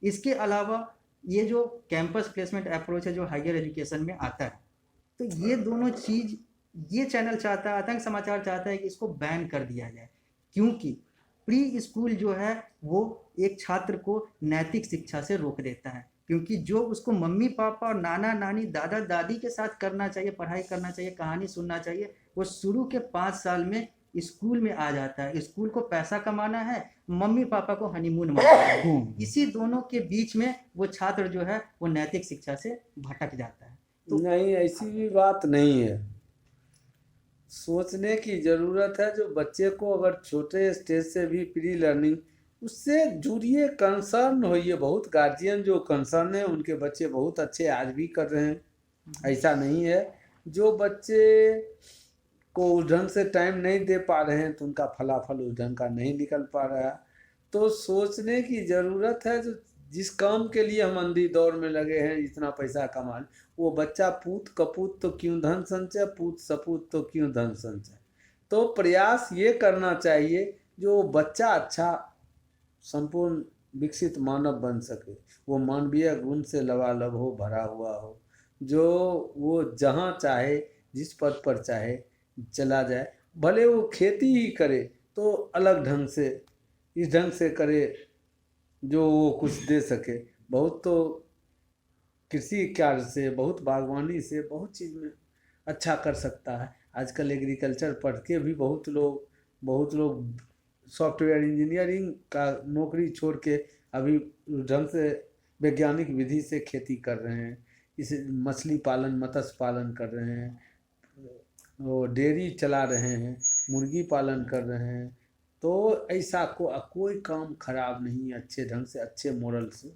इसके अलावा ये जो कैंपस प्लेसमेंट अप्रोच है जो हायर एजुकेशन में आता है, तो ये दोनों चीज़ ये चैनल चाहता है, आतंक समाचार चाहता है कि इसको बैन कर दिया जाए, क्योंकि प्री स्कूल जो है वो एक छात्र को नैतिक शिक्षा से रोक देता है। क्योंकि जो उसको मम्मी पापा और नाना नानी दादा दादी के साथ करना चाहिए, पढ़ाई करना चाहिए, कहानी सुनना चाहिए, वो शुरू के 5 साल में स्कूल में आ जाता है। स्कूल को पैसा कमाना है, मम्मी पापा को हनीमून मनाना है। इसी दोनों के बीच में वो छात्र जो है वो नैतिक शिक्षा से भटक जाता है। तो नहीं, ऐसी भी बात नहीं है। सोचने की ज़रूरत है। जो बच्चे को अगर छोटे स्टेज से भी प्री लर्निंग उससे जुड़िए, कंसर्न होइए। बहुत गार्जियन जो कंसर्न है उनके बच्चे बहुत अच्छे आज भी कर रहे हैं, ऐसा नहीं है। जो बच्चे को उस ढंग से टाइम नहीं दे पा रहे हैं तो उनका फलाफल उस ढंग का नहीं निकल पा रहा है। तो सोचने की ज़रूरत है। जो जिस काम के लिए हम अंधी दौड़ में लगे हैं, इतना पैसा कमा, वो बच्चा पूत कपूत तो क्यों धन संचय, पूत सपूत तो क्यों धन संचय। तो प्रयास ये करना चाहिए जो बच्चा अच्छा संपूर्ण विकसित मानव बन सके, वो मानवीय गुण से लबालब हो, भरा हुआ हो, जो वो जहाँ चाहे जिस पद पर चाहे चला जाए। भले वो खेती ही करे तो अलग ढंग से, इस ढंग से करे जो वो कुछ दे सके। बहुत तो कृषि कार्य से, बहुत बागवानी से, बहुत चीज़ में अच्छा कर सकता है। आजकल एग्रीकल्चर पढ़ के भी बहुत लोग सॉफ्टवेयर इंजीनियरिंग का नौकरी छोड़ के अभी ढंग से वैज्ञानिक विधि से खेती कर रहे हैं। इसे मछली पालन, मत्स्य पालन कर रहे हैं, वो डेयरी चला रहे हैं, मुर्गी पालन कर रहे हैं। तो ऐसा कोई काम खराब नहीं, अच्छे ढंग से, अच्छे मोरल से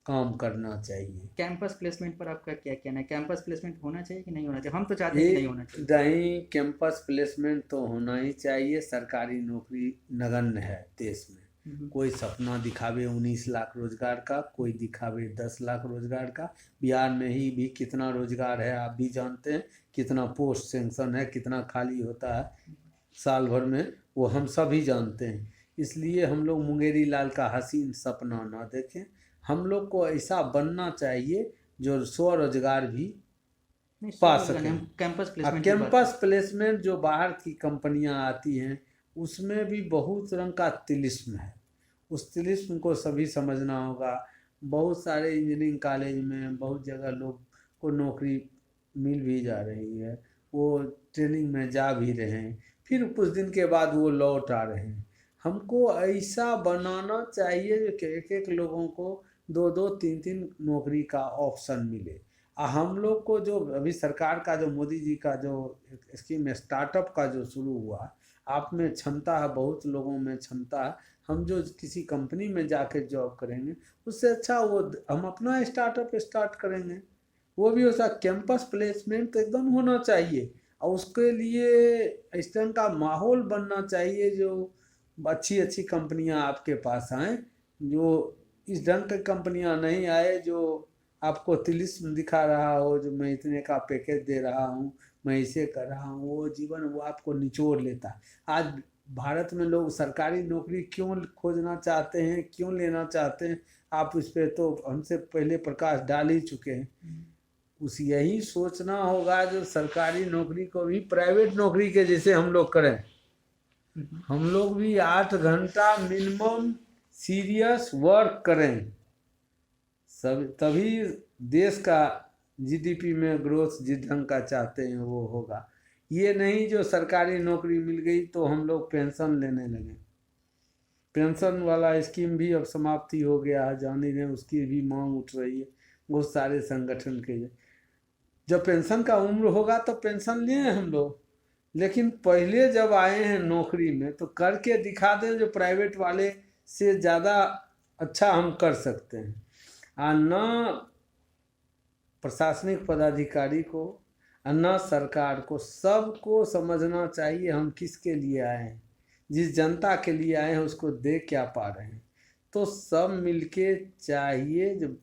काम करना चाहिए। कैंपस प्लेसमेंट पर आपका क्या कहना है? कैंपस प्लेसमेंट होना चाहिए कि नहीं होना चाहिए? हम तो चाहते हैं कि नहीं होना चाहिए। नहीं, कैंपस प्लेसमेंट तो होना ही चाहिए। सरकारी नौकरी नगण्य है देश में। कोई सपना दिखावे 19 लाख रोजगार का, कोई दिखावे 10 लाख रोजगार का। बिहार में ही भी कितना रोजगार है आप भी जानते हैं, कितना पोस्ट सेंक्शन है, कितना खाली होता है साल भर में, वो हम सभी जानते हैं। इसलिए हम लोग मुंगेरी लाल का हसीन सपना ना देखें। हम लोग को ऐसा बनना चाहिए जो स्वरोजगार भी पा सकें। कैंपस प्लेसमेंट कैंपस प्लेसमेंट जो बाहर की कंपनियां आती हैं उसमें भी बहुत रंग का तिलिस्म है। उस तिलिस्म को सभी समझना होगा। बहुत सारे इंजीनियरिंग कॉलेज में बहुत जगह लोग को नौकरी मिल भी जा रही है, वो ट्रेनिंग में जा भी रहे हैं, फिर कुछ दिन के बाद वो लौट आ रहे हैं। हमको ऐसा बनाना चाहिए कि एक एक लोगों को 2-2, 3-3 नौकरी का ऑप्शन मिले। हम लोग को जो अभी सरकार का जो मोदी जी का जो स्कीम स्टार्टअप का जो शुरू हुआ, आप में क्षमता है, बहुत लोगों में क्षमता है, हम जो किसी कंपनी में जाकर जॉब करेंगे उससे अच्छा वो हम अपना स्टार्टअप स्टार्ट करेंगे। वो भी उसका कैंपस प्लेसमेंट तो एकदम होना चाहिए, और उसके लिए इस तरह का माहौल बनना चाहिए जो अच्छी अच्छी कंपनियां आपके पास आएँ। जो इस ढंग की कंपनियां नहीं आए जो आपको तिलिस्म दिखा रहा हो, जो मैं इतने का पैकेज दे रहा हूँ, मैं इसे कर रहा हूँ, वो जीवन वो आपको निचोड़ लेता है। आज भारत में लोग सरकारी नौकरी क्यों खोजना चाहते हैं, क्यों लेना चाहते हैं, आप इस पर तो हमसे पहले प्रकाश डाल ही चुके हैं। उस यही सोचना होगा जो सरकारी नौकरी को भी प्राइवेट नौकरी के जैसे हम लोग करें। हम लोग भी 8 घंटा मिनिमम सीरियस वर्क करें, सब तभी देश का जीडीपी में ग्रोथ जिस ढंग का चाहते हैं वो होगा। ये नहीं जो सरकारी नौकरी मिल गई तो हम लोग पेंशन लेने लगे। पेंशन वाला स्कीम भी अब समाप्ति हो गया है, जानी ने उसकी भी मांग उठ रही है बहुत सारे संगठन के। जब पेंशन का उम्र होगा तो पेंशन लें हम लोग, लेकिन पहले जब आए हैं नौकरी में तो करके दिखा दें जो प्राइवेट वाले से ज़्यादा अच्छा हम कर सकते हैं। न प्रशासनिक पदाधिकारी को न सरकार को, सबको समझना चाहिए हम किसके लिए आए हैं। जिस जनता के लिए आए हैं उसको दे क्या पा रहे हैं। तो सब मिलके चाहिए जब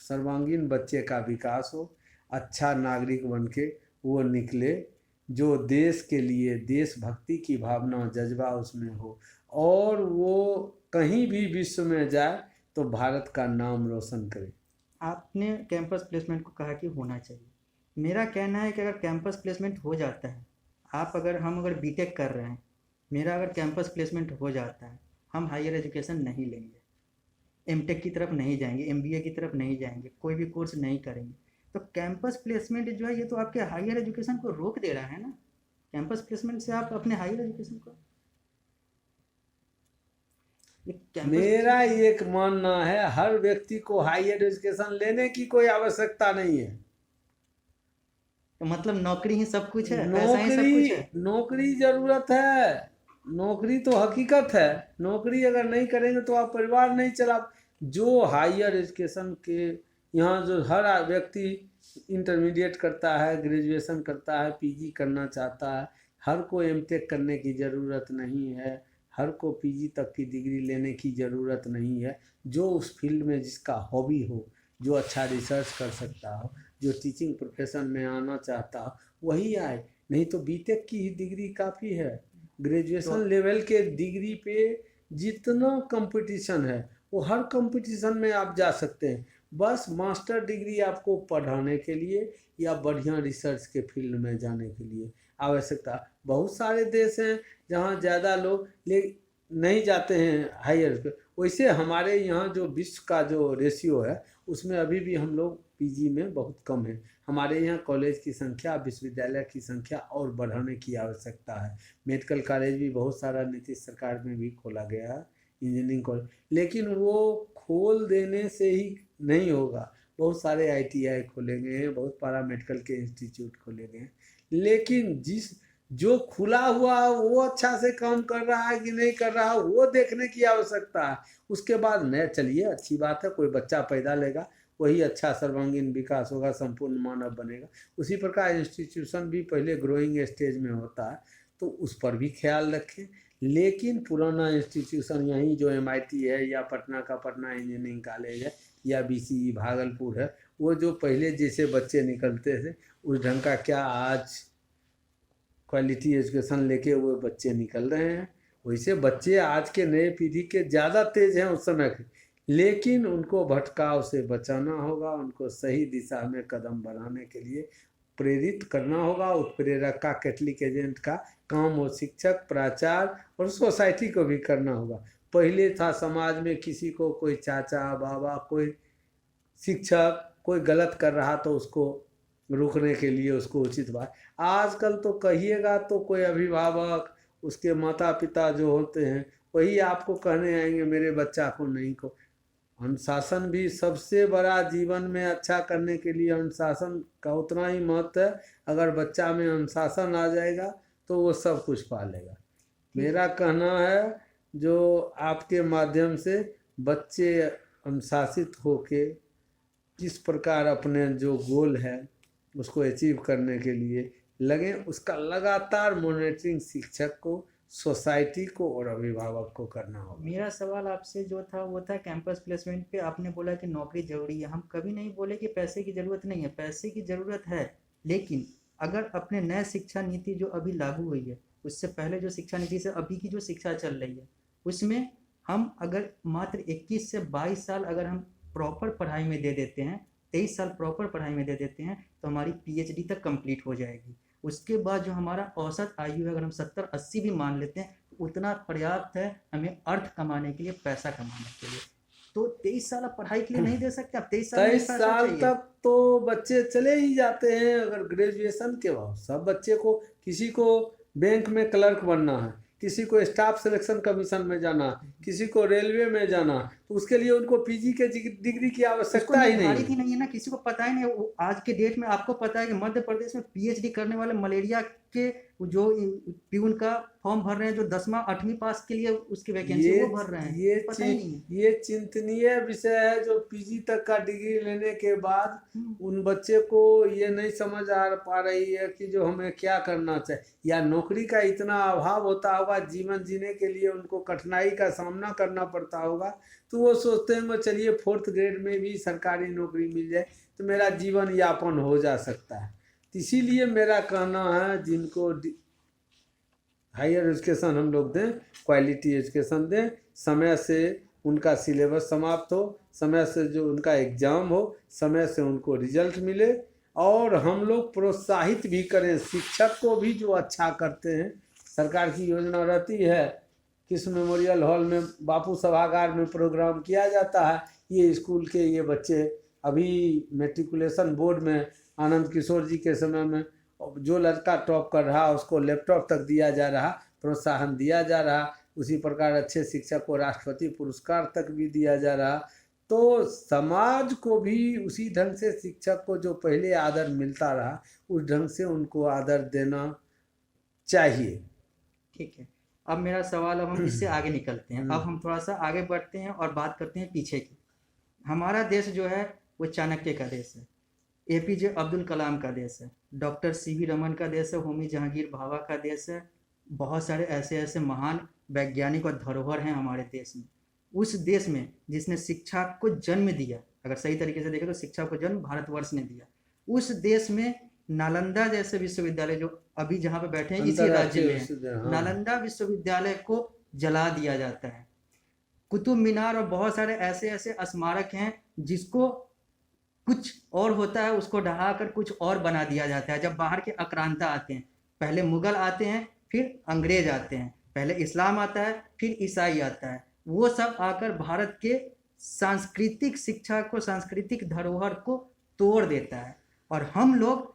सर्वांगीण बच्चे का विकास हो, अच्छा नागरिक बन के वो निकले, जो देश के लिए देशभक्ति की भावना जज्बा उसमें हो, और वो कहीं भी विश्व में जाए तो भारत का नाम रोशन करे। आपने कैंपस प्लेसमेंट को कहा कि होना चाहिए। मेरा कहना है कि अगर कैंपस प्लेसमेंट हो जाता है, हम अगर बीटेक कर रहे हैं, मेरा अगर कैंपस प्लेसमेंट हो जाता है, हम हायर एजुकेशन नहीं लेंगे, एमटेक की तरफ नहीं जाएंगे, एमबीए की तरफ नहीं जाएंगे, कोई भी कोर्स नहीं करेंगे। तो कैंपस प्लेसमेंट जो है ये तो आपके हायर एजुकेशन को रोक दे रहा है ना। कैंपस प्लेसमेंट से आप अपने हायर एजुकेशन को मेरा एक मानना है हर व्यक्ति को हायर एजुकेशन लेने की कोई आवश्यकता नहीं है। तो मतलब नौकरी ही सब कुछ है, पैसा ही सब कुछ है। नौकरी जरूरत है, नौकरी तो हकीकत है। नौकरी अगर नहीं करेंगे तो आप परिवार नहीं चला। जो हायर एजुकेशन के यहाँ जो हर व्यक्ति इंटरमीडिएट करता है, ग्रेजुएशन करता है, पीजी करना चाहता है, हर को एमटेक करने की ज़रूरत नहीं है, हर को पीजी तक की डिग्री लेने की ज़रूरत नहीं है। जो उस फील्ड में जिसका हॉबी हो, जो अच्छा रिसर्च कर सकता हो, जो टीचिंग प्रोफेशन में आना चाहता हो वही आए, नहीं तो बीटेक की ही डिग्री काफ़ी है। ग्रेजुएशन लेवल के डिग्री पे जितना कंपटीशन है वो हर कंपटीशन में आप जा सकते हैं। बस मास्टर डिग्री आपको पढ़ाने के लिए या बढ़िया रिसर्च के फील्ड में जाने के लिए आवश्यकता। बहुत सारे देश हैं जहाँ ज़्यादा लोग नहीं जाते हैं हायर। वैसे हमारे यहाँ जो विश्व का जो रेशियो है उसमें अभी भी हम लोग पीजी में बहुत कम है। हमारे यहाँ कॉलेज की संख्या, विश्वविद्यालय की संख्या और बढ़ाने की आवश्यकता है। मेडिकल कॉलेज भी बहुत सारा नीतीश सरकार में भी खोला गया है, इंजीनियरिंग कॉलेज, लेकिन वो खोल देने से ही नहीं होगा। बहुत सारे आईटीआई खोले गए हैं, बहुत सारा मेडिकल के इंस्टीट्यूट खोले गए हैं, लेकिन जो खुला हुआ वो अच्छा से काम कर रहा है कि नहीं कर रहा है वो देखने की आवश्यकता है। उसके बाद नया, चलिए अच्छी बात है, कोई बच्चा पैदा लेगा वही अच्छा सर्वांगीण विकास होगा, संपूर्ण मानव बनेगा। उसी प्रकार इंस्टीट्यूशन भी पहले ग्रोइंग स्टेज में होता है तो उस पर भी ख्याल रखें। लेकिन पुराना इंस्टीट्यूशन यहीं जो एमआईटी है या पटना का पटना इंजीनियरिंग कॉलेज है या बीसीई भागलपुर है, वो जो पहले जैसे बच्चे निकलते थे उस ढंग का क्या आज क्वालिटी एजुकेशन लेके वो बच्चे निकल रहे हैं? वैसे बच्चे आज के नए पीढ़ी के ज़्यादा तेज हैं उस समय के, लेकिन उनको भटकाव से बचाना होगा, उनको सही दिशा में कदम बढ़ाने के लिए प्रेरित करना होगा। उत्प्रेरक का, कैटलिक एजेंट का काम हो शिक्षक, प्राचार्य और सोसाइटी को भी करना होगा। पहले था समाज में किसी को कोई चाचा बाबा, कोई शिक्षक कोई गलत कर रहा तो उसको रोकने के लिए उसको उचित बात। आजकल तो कहिएगा तो कोई अभिभावक, उसके माता पिता जो होते हैं वही आपको कहने आएंगे मेरे बच्चा को नहीं को। अनुशासन भी सबसे बड़ा जीवन में अच्छा करने के लिए अनुशासन का उतना ही महत्व है। अगर बच्चा में अनुशासन आ जाएगा तो वो सब कुछ पा लेगा। मेरा कहना है जो आपके माध्यम से बच्चे अनुशासित होके किस प्रकार अपने जो गोल है उसको अचीव करने के लिए लगे, उसका लगातार मॉनिटरिंग शिक्षक को, सोसाइटी को और अभिभावक को करना होगा। मेरा सवाल आपसे जो था वो था कैंपस प्लेसमेंट पे। आपने बोला कि नौकरी जरूरी है, हम कभी नहीं बोले कि पैसे की ज़रूरत नहीं है, पैसे की ज़रूरत है। लेकिन अगर अपने नए शिक्षा नीति जो अभी लागू हुई है, उससे पहले जो शिक्षा नीति से अभी की जो शिक्षा चल रही है उसमें हम अगर मात्र 21 से 22 साल अगर हम प्रॉपर पढ़ाई में दे देते हैं, 23 साल प्रॉपर पढ़ाई में दे देते हैं तो हमारी पीएचडी तक कंप्लीट हो जाएगी। उसके बाद जो हमारा औसत आयु है अगर हम 70-80 भी मान लेते हैं तो उतना पर्याप्त है हमें अर्थ कमाने के लिए, पैसा कमाने के लिए। तो 23 साल आप पढ़ाई के लिए नहीं दे सकते। आप 23 साल तक तो बच्चे चले ही जाते हैं। अगर ग्रेजुएशन के बाद सब बच्चे को, किसी को बैंक में क्लर्क बनना है, किसी को स्टाफ सिलेक्शन कमीशन में जाना, किसी को रेलवे में जाना, तो उसके लिए उनको पीजी के डिग्री की उसको आवश्यकता ही नहीं निर्धारित ही है। नहीं है ना, किसी को पता ही नहीं। आज के डेट में आपको पता है कि मध्य प्रदेश में पीएचडी करने वाले मलेरिया के जो प्यून का फॉर्म भर रहे हैं, जो 10वां 8वीं पास के लिए उसकी वैकेंसी ये वो भर रहे हैं, ये पता ही नहीं है। ये चिंतनीय विषय है, जो पीजी तक का डिग्री लेने के बाद उन बच्चे को ये नहीं समझ आ पा रही है कि जो हमें क्या करना चाहिए, या नौकरी का इतना अभाव होता होगा, जीवन जीने के लिए उनको कठिनाई का सामना करना पड़ता होगा, तो वो सोचते हैं चलिए 4th ग्रेड में भी सरकारी नौकरी मिल जाए तो मेरा जीवन यापन हो जा सकता है। तो इसीलिए मेरा कहना है, जिनको हायर एजुकेशन हम लोग दें, क्वालिटी एजुकेशन दें, समय से उनका सिलेबस समाप्त हो, समय से जो उनका एग्ज़ाम हो, समय से उनको रिजल्ट मिले, और हम लोग प्रोत्साहित भी करें शिक्षक को भी जो अच्छा करते हैं। सरकार की योजना रहती है, किस मेमोरियल हॉल में, बापू सभागार में प्रोग्राम किया जाता है, ये स्कूल के ये बच्चे अभी मैट्रिकुलेशन बोर्ड में आनंद किशोर जी के समय में जो लड़का टॉप कर रहा उसको लैपटॉप तक दिया जा रहा, प्रोत्साहन दिया जा रहा, उसी प्रकार अच्छे शिक्षक को राष्ट्रपति पुरस्कार तक भी दिया जा रहा। तो समाज को भी उसी ढंग से शिक्षक को जो पहले आदर मिलता रहा, उस ढंग से उनको आदर देना चाहिए। ठीक है, अब मेरा सवाल, अब हम इससे आगे निकलते हैं, अब हम थोड़ा सा आगे बढ़ते हैं और बात करते हैं पीछे की। हमारा देश जो है वो चाणक्य का देश है, एपीजे अब्दुल कलाम का देश है, डॉक्टर सीवी रमन का देश है, होमी जहांगीर भाभा का देश है। बहुत सारे ऐसे ऐसे महान वैज्ञानिक और धरोहर हैं हमारे देश में। उस देश में जिसने शिक्षा को जन्म दिया, अगर सही तरीके से देखें तो शिक्षा को जन्म भारतवर्ष ने दिया, उस देश में नालंदा जैसे विश्वविद्यालय, जो अभी जहाँ पे बैठे हैं इसी राज्य में है, नालंदा विश्वविद्यालय को जला दिया जाता है। कुतुब मीनार और बहुत सारे ऐसे ऐसे स्मारक हैं जिसको कुछ और होता है, उसको ढहाकर कुछ और बना दिया जाता है। जब बाहर के आक्रांता आते हैं, पहले मुगल आते हैं, फिर अंग्रेज आते हैं, पहले इस्लाम आता है, फिर ईसाई आता है, वो सब आकर भारत के सांस्कृतिक शिक्षा को, सांस्कृतिक धरोहर को तोड़ देता है। और हम लोग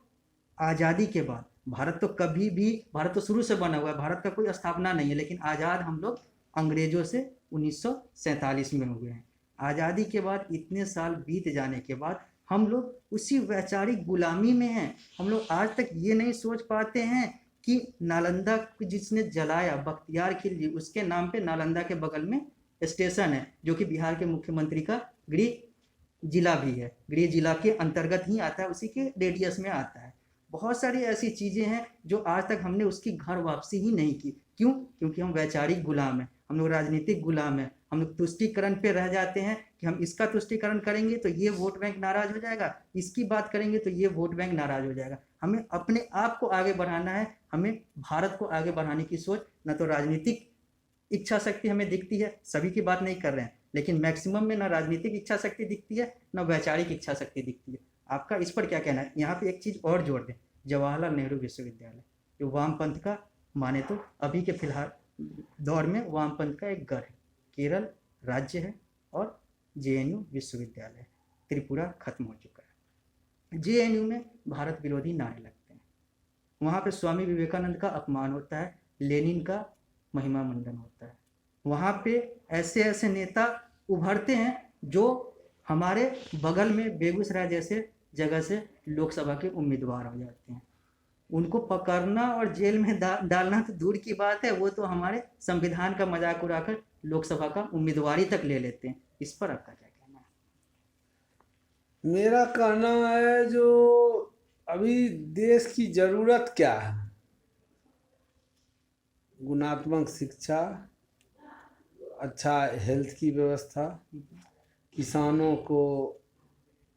आज़ादी के बाद, भारत तो कभी भी, भारत तो शुरू से बना हुआ है, भारत का कोई स्थापना नहीं है, लेकिन आज़ाद हम लोग अंग्रेजों से 1947 में हुए हैं। आज़ादी के बाद इतने साल बीत जाने के बाद हम लोग उसी वैचारिक गुलामी में हैं। हम लोग आज तक ये नहीं सोच पाते हैं कि नालंदा को जिसने जलाया, बख्तियार खिलजी, उसके नाम पे नालंदा के बगल में स्टेशन है, जो कि बिहार के मुख्यमंत्री का गृह जिला भी है, गृह जिला के अंतर्गत ही आता है, उसी के रेडियस में आता है। बहुत सारी ऐसी चीज़ें हैं जो आज तक हमने उसकी घर वापसी ही नहीं की। क्यों? क्योंकि हम वैचारिक गुलाम हैं, हम लोग राजनीतिक गुलाम हैं। हम लोग तुष्टीकरण पे रह जाते हैं कि हम इसका तुष्टीकरण करेंगे तो ये वोट बैंक नाराज हो जाएगा, इसकी बात करेंगे तो ये वोट बैंक नाराज हो जाएगा। हमें अपने आप को आगे बढ़ाना है, हमें भारत को आगे बढ़ाने की सोच, न तो राजनीतिक इच्छा शक्ति हमें दिखती है, सभी की बात नहीं कर रहे हैं, लेकिन मैक्सिमम में ना राजनीतिक इच्छा शक्ति दिखती है, ना वैचारिक इच्छा शक्ति दिखती है। आपका इस पर क्या कहना है? यहाँ पे एक चीज़ और जोड़ दें, जवाहरलाल नेहरू विश्वविद्यालय, जो वामपंथ का, माने तो अभी के फिलहाल दौर में वामपंथ का एक गढ़ है, केरल राज्य है, और जेएनयू विश्वविद्यालय है। त्रिपुरा खत्म हो चुका है। जेएनयू में भारत विरोधी नारे लगते हैं, वहाँ पे स्वामी विवेकानंद का अपमान होता है, लेनिन का महिमा मंडन होता है। वहाँ पे ऐसे ऐसे नेता उभरते हैं जो हमारे बगल में बेगूसराय जैसे जगह से लोकसभा के उम्मीदवार हो जाते हैं। उनको पकड़ना और जेल में डालना तो दूर की बात है, वो तो हमारे संविधान का मजाक उड़ाकर लोकसभा का उम्मीदवारी तक ले लेते हैं। इस पर आपका क्या कहना है? मेरा कहना है, जो अभी देश की जरूरत क्या है, गुणात्मक शिक्षा, अच्छा हेल्थ की व्यवस्था, किसानों को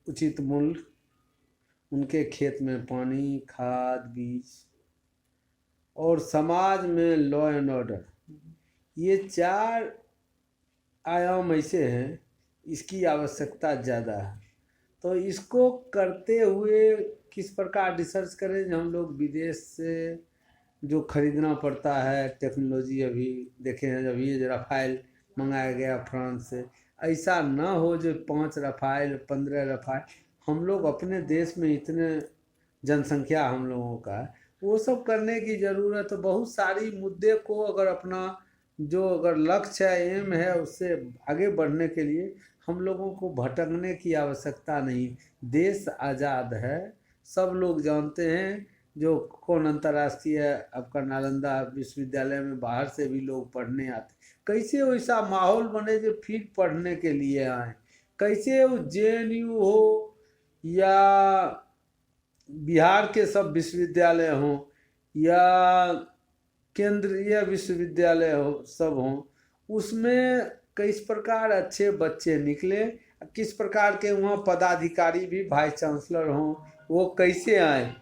उचित मूल्य, उनके खेत में पानी, खाद, बीज, और समाज में लॉ एंड ऑर्डर। ये 4 आयाम ऐसे हैं, इसकी आवश्यकता ज़्यादा है। तो इसको करते हुए किस प्रकार रिसर्च करें, हम लोग विदेश से जो खरीदना पड़ता है टेक्नोलॉजी, अभी देखे हैं जब ये रफ़ाइल मंगाया गया फ्रांस से, ऐसा ना हो जो 5 रफ़ाइल 15 रफ़ाइल, हम लोग अपने देश में इतने जनसंख्या हम लोगों का है, वो सब करने की ज़रूरत है। बहुत सारी मुद्दे को अगर अपना जो अगर लक्ष्य है, एम है, उससे आगे बढ़ने के लिए हम लोगों को भटकने की आवश्यकता नहीं। देश आज़ाद है, सब लोग जानते हैं। जो कौन अंतर्राष्ट्रीय आपका नालंदा विश्वविद्यालय में बाहर से भी लोग पढ़ने आते, कैसे वैसा माहौल बने जो फिर पढ़ने के लिए आए। कैसे वो जेएनयू हो या बिहार के सब विश्वविद्यालय हों या केंद्रीय विश्वविद्यालय हो, सब हों, उसमें किस प्रकार अच्छे बच्चे निकले, किस प्रकार के वहाँ पदाधिकारी भी वाइस चांसलर हों, वो कैसे आए।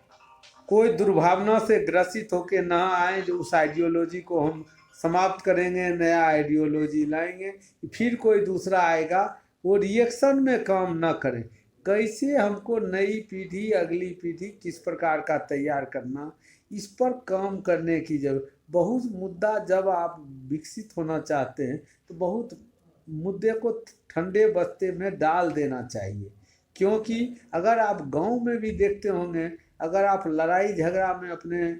कोई दुर्भावना से ग्रसित होके ना आए जो उस आइडियोलॉजी को हम समाप्त करेंगे, नया आइडियोलॉजी लाएंगे, फिर कोई दूसरा आएगा, वो रिएक्शन में काम ना करें। कैसे हमको नई पीढ़ी, अगली पीढ़ी किस प्रकार का तैयार करना, इस पर काम करने की जरूरत। बहुत मुद्दा जब आप विकसित होना चाहते हैं तो बहुत मुद्दे को ठंडे बस्ते में डाल देना चाहिए। क्योंकि अगर आप गांव में भी देखते होंगे, अगर आप लड़ाई झगड़ा में अपने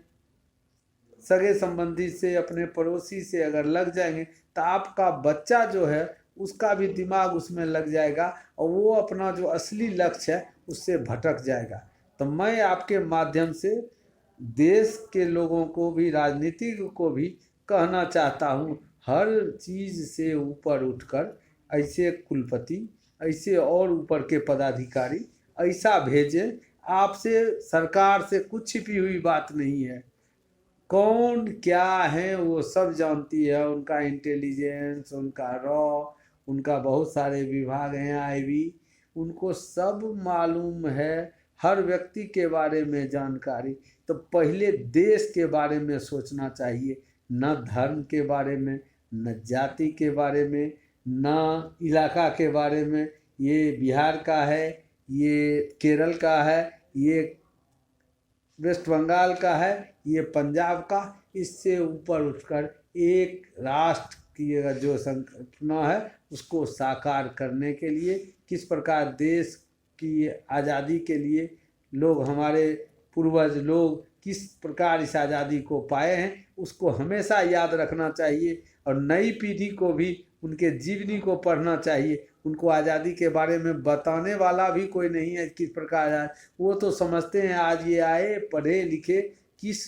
सगे संबंधी से, अपने पड़ोसी से अगर लग जाएंगे तो आपका बच्चा जो है उसका भी दिमाग उसमें लग जाएगा और वो अपना जो असली लक्ष्य है उससे भटक जाएगा। तो मैं आपके माध्यम से देश के लोगों को भी, राजनीतिक को भी कहना चाहता हूँ, हर चीज़ से ऊपर उठकर ऐसे कुलपति, ऐसे और ऊपर के पदाधिकारी ऐसा भेजें। आपसे, सरकार से कुछ छिपी हुई बात नहीं है। कौन क्या है वो सब जानती है, उनका इंटेलिजेंस, उनका रॉ, उनका बहुत सारे विभाग हैं, आईबी, उनको सब मालूम है, हर व्यक्ति के बारे में जानकारी। तो पहले देश के बारे में सोचना चाहिए, न धर्म के बारे में, न जाति के बारे में, न इलाका के बारे में। ये बिहार का है, ये केरल का है, ये वेस्ट बंगाल का है, ये पंजाब का। इससे ऊपर उठकर एक राष्ट्र की जो संकल्पना है उसको साकार करने के लिए, किस प्रकार देश की आज़ादी के लिए लोग, हमारे पूर्वज लोग किस प्रकार इस आज़ादी को पाए हैं, उसको हमेशा याद रखना चाहिए। और नई पीढ़ी को भी उनके जीवनी को पढ़ना चाहिए। उनको आज़ादी के बारे में बताने वाला भी कोई नहीं है किस प्रकार। वो तो समझते हैं आज ये आए, पढ़े लिखे, किस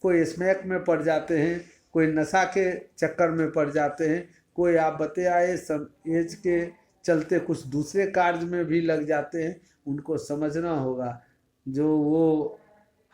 कोई स्मैक में पड़ जाते हैं, कोई नशा के चक्कर में पड़ जाते हैं, कोई आप बते आए सब एज के चलते कुछ दूसरे कार्य में भी लग जाते हैं। उनको समझना होगा, जो वो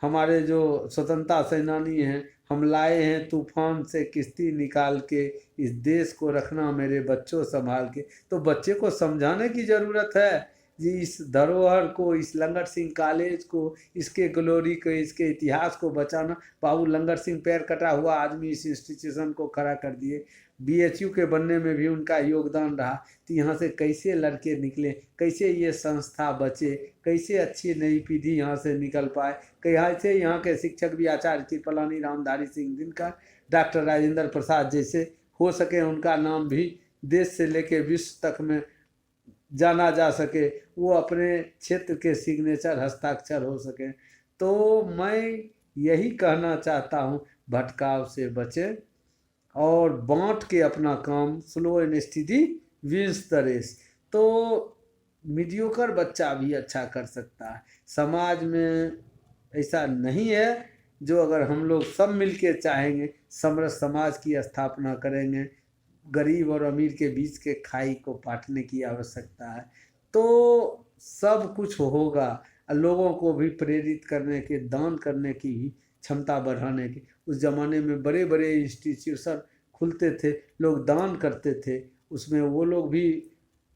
हमारे जो स्वतंत्रता सेनानी हैं, हम लाए हैं तूफान से किश्ती निकाल के, इस देश को रखना मेरे बच्चों संभाल के। तो बच्चे को समझाने की ज़रूरत है जी, इस धरोहर को, इस लंगर सिंह कॉलेज को, इसके ग्लोरी को, इसके इतिहास को बचाना। बाबू लंगर सिंह पैर कटा हुआ आदमी इस इंस्टीट्यूशन को खड़ा कर दिए। बीएचयू के बनने में भी उनका योगदान रहा। तो यहाँ से कैसे लड़के निकले, कैसे ये संस्था बचे, कैसे अच्छी नई पीढ़ी यहाँ से निकल पाए, कैसे यहाँ के शिक्षक भी आचार्य कृपलानी, रामधारी सिंह दिनकर, डॉक्टर राजेंद्र प्रसाद जैसे हो सके, उनका नाम भी देश से लेके विश्व तक में जाना जा सके, वो अपने क्षेत्र के सिग्नेचर हस्ताक्षर हो सके। तो मैं यही कहना चाहता हूँ, भटकाव से बचें और बांट के अपना काम, slow and steady wins the race. तो मीडियोकर बच्चा भी अच्छा कर सकता है। समाज में ऐसा नहीं है, जो अगर हम लोग सब मिलके चाहेंगे, समरस समाज की स्थापना करेंगे, गरीब और अमीर के बीच के खाई को पाटने की आवश्यकता है, तो सब कुछ होगा। लोगों को भी प्रेरित करने के, दान करने की भी क्षमता बढ़ाने की। उस ज़माने में बड़े बड़े इंस्टीट्यूशन खुलते थे, लोग दान करते थे, उसमें वो लोग भी,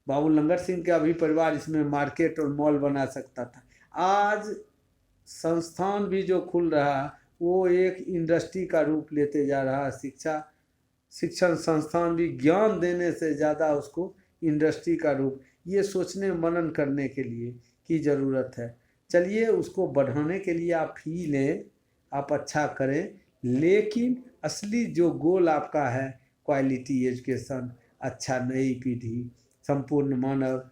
बाबू लंगर सिंह का भी परिवार इसमें मार्केट और मॉल बना सकता था। आज संस्थान भी जो खुल रहा है वो एक इंडस्ट्री का रूप लेते जा रहा है। शिक्षण संस्थान भी ज्ञान देने से ज़्यादा उसको इंडस्ट्री का रूप, ये सोचने मनन करने के लिए की ज़रूरत है। चलिए, उसको बढ़ाने के लिए आप फी लें, आप अच्छा करें, लेकिन असली जो गोल आपका है, क्वालिटी एजुकेशन, अच्छा नई पीढ़ी, संपूर्ण मानव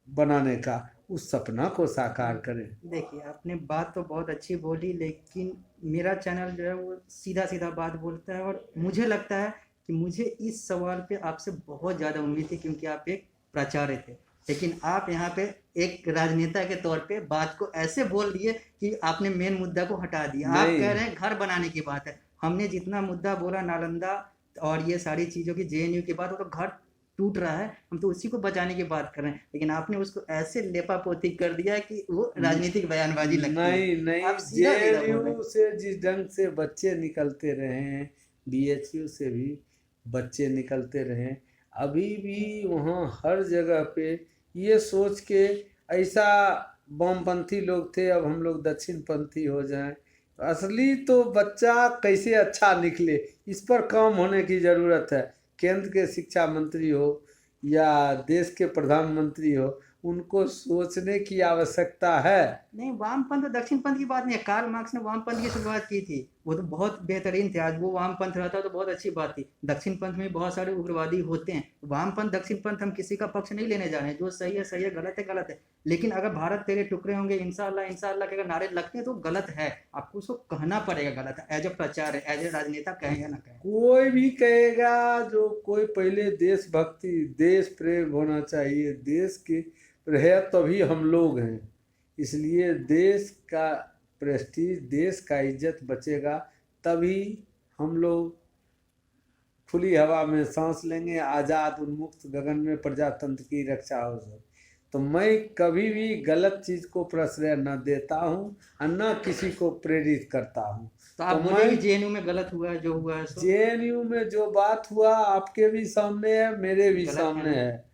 बनाने का, उस सपना को साकार करें। देखिए, आपने बात तो बहुत अच्छी बोली, लेकिन मेरा चैनल जो है वो सीधा सीधा बात बोलता है, और मुझे लगता है कि मुझे इस सवाल पे आपसे बहुत ज़्यादा उम्मीद थी, क्योंकि आप एक प्राचार्य थे। लेकिन आप यहाँ पे एक राजनेता के तौर पे बात को ऐसे बोल दिए कि आपने मेन मुद्दा को हटा दिया। आप कह नहीं रहे हैं घर बनाने की बात है। हमने जितना मुद्दा बोला नालंदा और ये सारी चीज़ों की, जेएनयू की बात, वो तो घर टूट रहा है, हम तो उसी को बचाने की बात कर रहे हैं। लेकिन आपने उसको ऐसे लेपापोती कर दिया कि वो राजनीतिक बयानबाजी लगती है। नहीं नहीं, आप सीधा सीधा बोल रहे जेएनयू हैं। से जिस ढंग से बच्चे निकलते रहे हैं, बीएचयू से भी बच्चे निकलते रहे, अभी भी वहाँ हर जगह पे ये सोच के ऐसा वामपंथी लोग थे, अब हम लोग दक्षिणपंथी हो जाएं। असली तो बच्चा कैसे अच्छा निकले, इस पर काम होने की ज़रूरत है। केंद्र के शिक्षा मंत्री हो या देश के प्रधानमंत्री हो, उनको सोचने की आवश्यकता है। नहीं, वामपंथ और दक्षिणपंथ की बात नहीं है। कार्ल मार्क्स ने वामपंथ की शुरुआत की थी, वो तो बहुत बेहतरीन थे। आज वो वामपंथ रहता तो बहुत अच्छी बात थी। दक्षिणपंथ में बहुत सारे उग्रवादी होते हैं। वामपंथ दक्षिणपंथ हम किसी का पक्ष नहीं लेने जा रहे हैं। जो सही है सही है, गलत है गलत है। लेकिन अगर भारत तेरे टुकड़े होंगे, इंशाल्लाह इंशाल्लाह के अगर नारे लगते हैं तो गलत है। आपको उसको कहना पड़ेगा गलत है, एज ए प्रचार, एज ए राजनेता, कहें या ना कहें। कोई भी कहेगा, जो कोई पहले देशभक्ति देश प्रेम होना चाहिए, देश के रहे तभी हम लोग हैं। इसलिए देश का प्रेस्टीज, देश का इज्जत बचेगा, तभी हम लोग खुली हवा में सांस लेंगे, आज़ाद उन्मुक्त गगन में प्रजातंत्र की रक्षा हो सके। तो मैं कभी भी गलत चीज़ को प्रश्रय न देता हूँ और न किसी को प्रेरित करता हूँ। तो आप तो बोलिए कि मैं जेएनयू में गलत हुआ है, जो हुआ है सो जेएनयू में जो बात हुआ, आपके भी सामने है, मेरे भी गलत है सामने ना। है।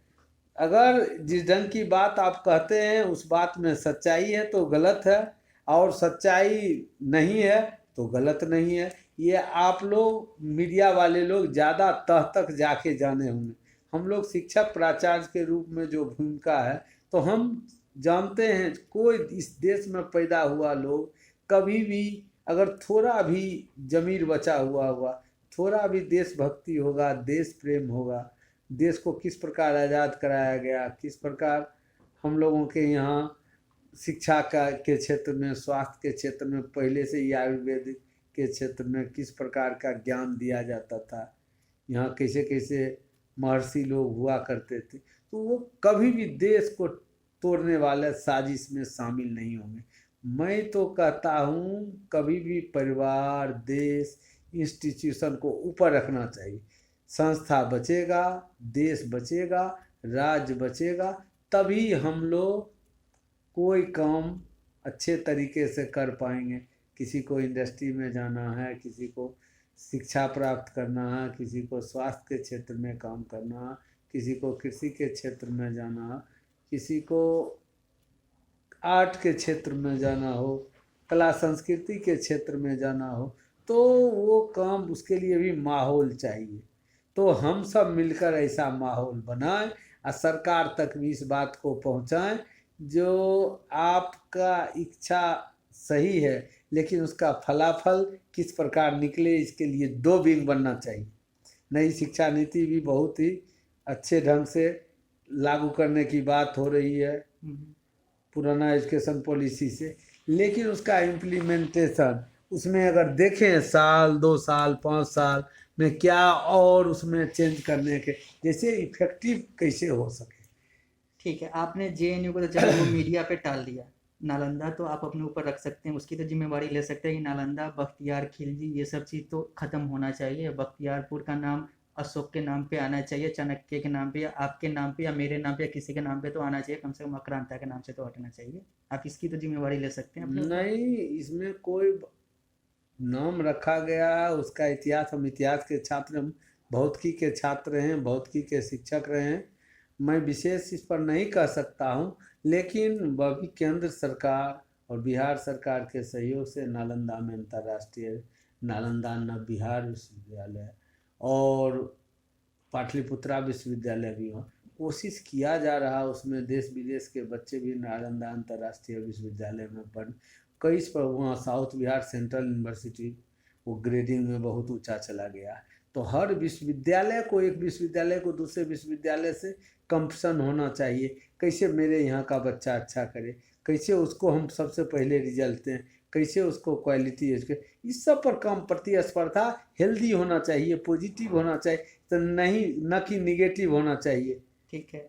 अगर जिस ढंग की बात आप कहते हैं उस बात में सच्चाई है तो गलत है, और सच्चाई नहीं है तो गलत नहीं है। ये आप लोग मीडिया वाले लोग ज़्यादा तह तक जाके जाने होंगे। हम लोग शिक्षक प्राचार्य के रूप में जो भूमिका है, तो हम जानते हैं कोई इस देश में पैदा हुआ लोग कभी भी अगर थोड़ा भी जमीर बचा हुआ होगा, थोड़ा भी देशभक्ति होगा, देश प्रेम होगा, देश को किस प्रकार आज़ाद कराया गया, किस प्रकार हम लोगों के यहाँ शिक्षा का के क्षेत्र में, स्वास्थ्य के क्षेत्र में, पहले से ही आयुर्वेदिक के क्षेत्र में किस प्रकार का ज्ञान दिया जाता था, यहाँ कैसे कैसे महर्षि लोग हुआ करते थे, तो वो कभी भी देश को तोड़ने वाले साजिश में शामिल नहीं होंगे। मैं तो कहता हूँ कभी भी परिवार, देश, इंस्टीट्यूशन को ऊपर रखना चाहिए। संस्था बचेगा, देश बचेगा, राज्य बचेगा, तभी हम लोग कोई काम अच्छे तरीके से कर पाएंगे। किसी को इंडस्ट्री में जाना है, किसी को शिक्षा प्राप्त करना है, किसी को स्वास्थ्य के क्षेत्र में काम करना है, किसी को कृषि के क्षेत्र में जाना है, किसी को आर्ट के क्षेत्र में जाना हो, कला संस्कृति के क्षेत्र में जाना हो, तो वो काम उसके लिए भी माहौल चाहिए। तो हम सब मिलकर ऐसा माहौल बनाएं और सरकार तक भी इस बात को पहुंचाएं। जो आपका इच्छा सही है, लेकिन उसका फलाफल किस प्रकार निकले, इसके लिए दो विंग बनना चाहिए। नई शिक्षा नीति भी बहुत ही अच्छे ढंग से लागू करने की बात हो रही है पुराना एजुकेशन पॉलिसी से, लेकिन उसका इम्प्लीमेंटेशन, उसमें अगर देखें साल 2 साल 5 साल में क्या और उसमें चेंज करने के, जैसे इफेक्टिव कैसे हो सके। ठीक है, आपने जेएनयू को तो चलो वो मीडिया पे टाल दिया। नालंदा तो आप अपने ऊपर रख सकते हैं, उसकी तो जिम्मेवारी ले सकते हैं कि नालंदा, बख्तियार खिलजी, ये सब चीज़ तो ख़त्म होना चाहिए। बख्तियारपुर का नाम अशोक के नाम पे आना चाहिए, चाणक्य के नाम पे, या आपके नाम पे, या मेरे नाम पे, या किसी के नाम पे तो आना चाहिए। कम से कम आक्रांता के नाम से तो हटना चाहिए। आप इसकी तो जिम्मेवारी ले सकते हैं अपने ऊपर। नहीं, इसमें कोई नाम रखा गया, उसका इतिहास, हम इतिहास के छात्र, हम भौतिकी के छात्र हैं, भौतिकी के शिक्षक रहे हैं। मैं विशेष इस पर नहीं कह सकता हूँ, लेकिन वह भी केंद्र सरकार और बिहार सरकार के सहयोग से नालंदा में अंतर्राष्ट्रीय नालंदा नव बिहार विश्वविद्यालय और पाटलिपुत्रा विश्वविद्यालय भी हो, कोशिश किया जा रहा है उसमें देश विदेश के बच्चे भी नालंदा अंतर्राष्ट्रीय विश्वविद्यालय में पढ़। कई इस पर वहाँ साउथ बिहार सेंट्रल यूनिवर्सिटी वो ग्रेडिंग में बहुत ऊंचा चला गया है। तो तो हर विश्वविद्यालय को, एक विश्वविद्यालय को दूसरे विश्वविद्यालय से कंपटीशन होना चाहिए, कैसे मेरे यहाँ का बच्चा अच्छा करे, कैसे उसको हम सबसे पहले रिजल्ट दें, कैसे उसको क्वालिटी इस सब पर कम प्रतिस्पर्धा हेल्दी होना चाहिए, पॉजिटिव होना चाहिए, तो नहीं न कि निगेटिव होना चाहिए। ठीक है,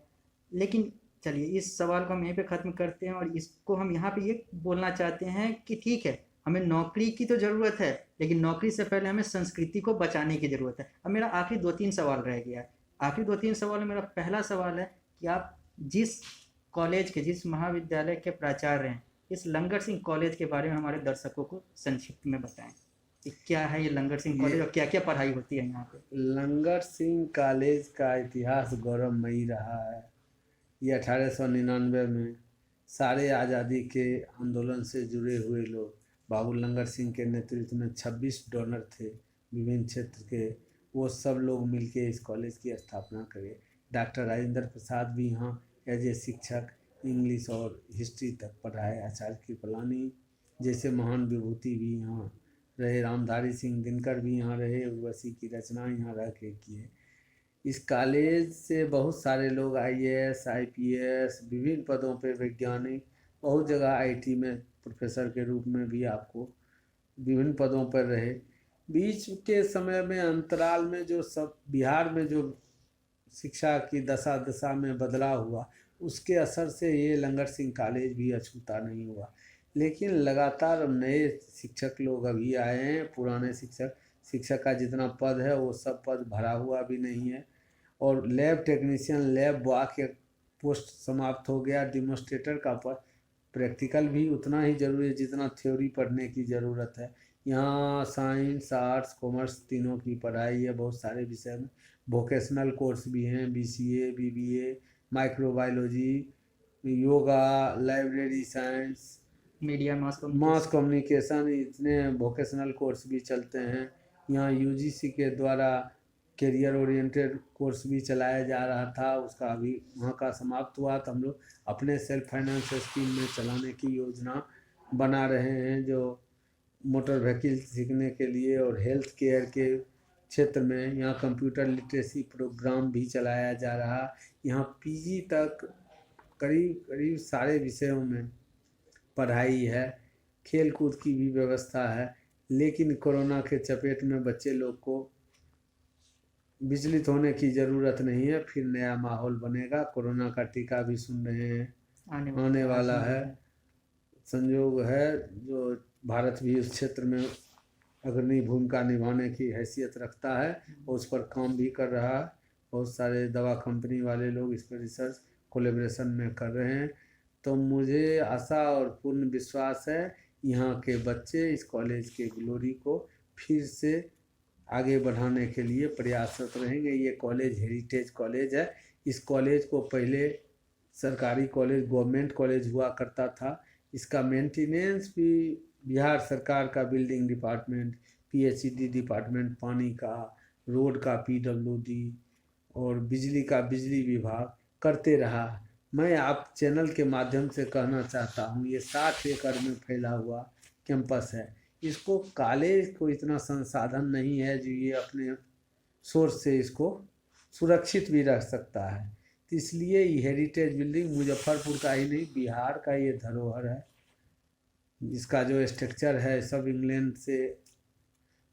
लेकिन चलिए इस सवाल को हम यहीं पे ख़त्म करते हैं और इसको हम यहाँ पे ये बोलना चाहते हैं कि ठीक है, हमें नौकरी की तो ज़रूरत है, लेकिन नौकरी से पहले हमें संस्कृति को बचाने की ज़रूरत है। अब मेरा आखिरी 2-3 सवाल रह गया है। आखिरी 2-3 सवाल में मेरा पहला सवाल है कि आप जिस कॉलेज के, जिस महाविद्यालय के प्राचार्य हैं, इस लंगर सिंह कॉलेज के बारे में हमारे दर्शकों को संक्षिप्त में बताएं कि क्या है ये लंगर सिंह कॉलेज और क्या क्या पढ़ाई होती है यहाँ पे। लंगर सिंह कॉलेज का इतिहास गौरवमयी रहा है। ये 1899 में सारे आज़ादी के आंदोलन से जुड़े हुए लोग, बाबू लंगर सिंह के नेतृत्व में 26 डोनर थे विभिन्न क्षेत्र के, वो सब लोग मिलके इस कॉलेज की स्थापना करे। डॉक्टर राजेंद्र प्रसाद भी यहाँ एज ए शिक्षक इंग्लिश और हिस्ट्री तक पढ़ाए। आचार्य कृपलानी जैसे महान विभूति भी यहाँ रहे। रामधारी सिंह दिनकर भी यहाँ रहे, उर्वशी की रचना यहाँ रह के किए। इस कॉलेज से बहुत सारे लोग IAS IPS विभिन्न पदों पे, वैज्ञानिक, बहुत जगह IT में प्रोफेसर के रूप में भी आपको विभिन्न पदों पर रहे। बीच के समय में अंतराल में जो सब बिहार में जो शिक्षा की दशा में बदलाव हुआ, उसके असर से ये लंगर सिंह कॉलेज भी अछूता नहीं हुआ। लेकिन लगातार नए शिक्षक लोग अभी आए हैं। पुराने शिक्षक का जितना पद है वो सब पद भरा हुआ भी नहीं है। और लैब टेक्नीशियन, लैब बॉय के पोस्ट समाप्त हो गया। डिमोस्ट्रेटर का पद, प्रैक्टिकल भी उतना ही जरूरी है जितना थ्योरी पढ़ने की ज़रूरत है। यहाँ साइंस, आर्ट्स, कॉमर्स तीनों की पढ़ाई है बहुत सारे विषय में। वोकेशनल कोर्स भी हैं, BCA BBA, microbiology, yoga, library science, media, mass communication, इतने वोकेशनल कोर्स भी चलते हैं। यहाँ UGC के द्वारा कैरियर ओरिएंटेड कोर्स भी चलाया जा रहा था, उसका अभी वहाँ का समाप्त हुआ। तो हम लोग अपने सेल्फ फाइनेंस स्कीम में चलाने की योजना बना रहे हैं, जो मोटर व्हीकल सीखने के लिए और हेल्थ केयर के क्षेत्र में यहाँ कंप्यूटर लिटरेसी प्रोग्राम भी चलाया जा रहा। यहाँ PG तक करीब सारे विषयों में पढ़ाई है। खेल कूद की भी व्यवस्था है। लेकिन कोरोना के चपेट में बच्चे लोग को विचलित होने की ज़रूरत नहीं है। फिर नया माहौल बनेगा। कोरोना का टीका भी सुन रहे हैं आने वाला है। संयोग है जो भारत भी उस क्षेत्र में अग्रणी भूमिका निभाने की हैसियत रखता है और उस पर काम भी कर रहा है। बहुत सारे दवा कंपनी वाले लोग इस पर रिसर्च कोलेब्रेशन में कर रहे हैं। तो मुझे आशा और पूर्ण विश्वास है यहाँ के बच्चे इस कॉलेज के ग्लोरी को फिर से आगे बढ़ाने के लिए प्रयासरत रहेंगे। ये कॉलेज हेरिटेज कॉलेज है। इस कॉलेज को पहले सरकारी कॉलेज, गवर्नमेंट कॉलेज हुआ करता था। इसका मेंटेनेंस भी बिहार सरकार का बिल्डिंग डिपार्टमेंट, PHED डिपार्टमेंट, पानी का, रोड का PWD और बिजली का बिजली विभाग करते रहा। मैं आप चैनल के माध्यम से कहना चाहता हूँ, ये 60 एकड़ में फैला हुआ कैंपस है। इसको कॉलेज को इतना संसाधन नहीं है जो ये अपने सोर्स से इसको सुरक्षित भी रख सकता है। तो इसलिए ये हेरिटेज बिल्डिंग मुजफ्फरपुर का ही नहीं, बिहार का ये धरोहर है। इसका जो स्ट्रक्चर है सब इंग्लैंड से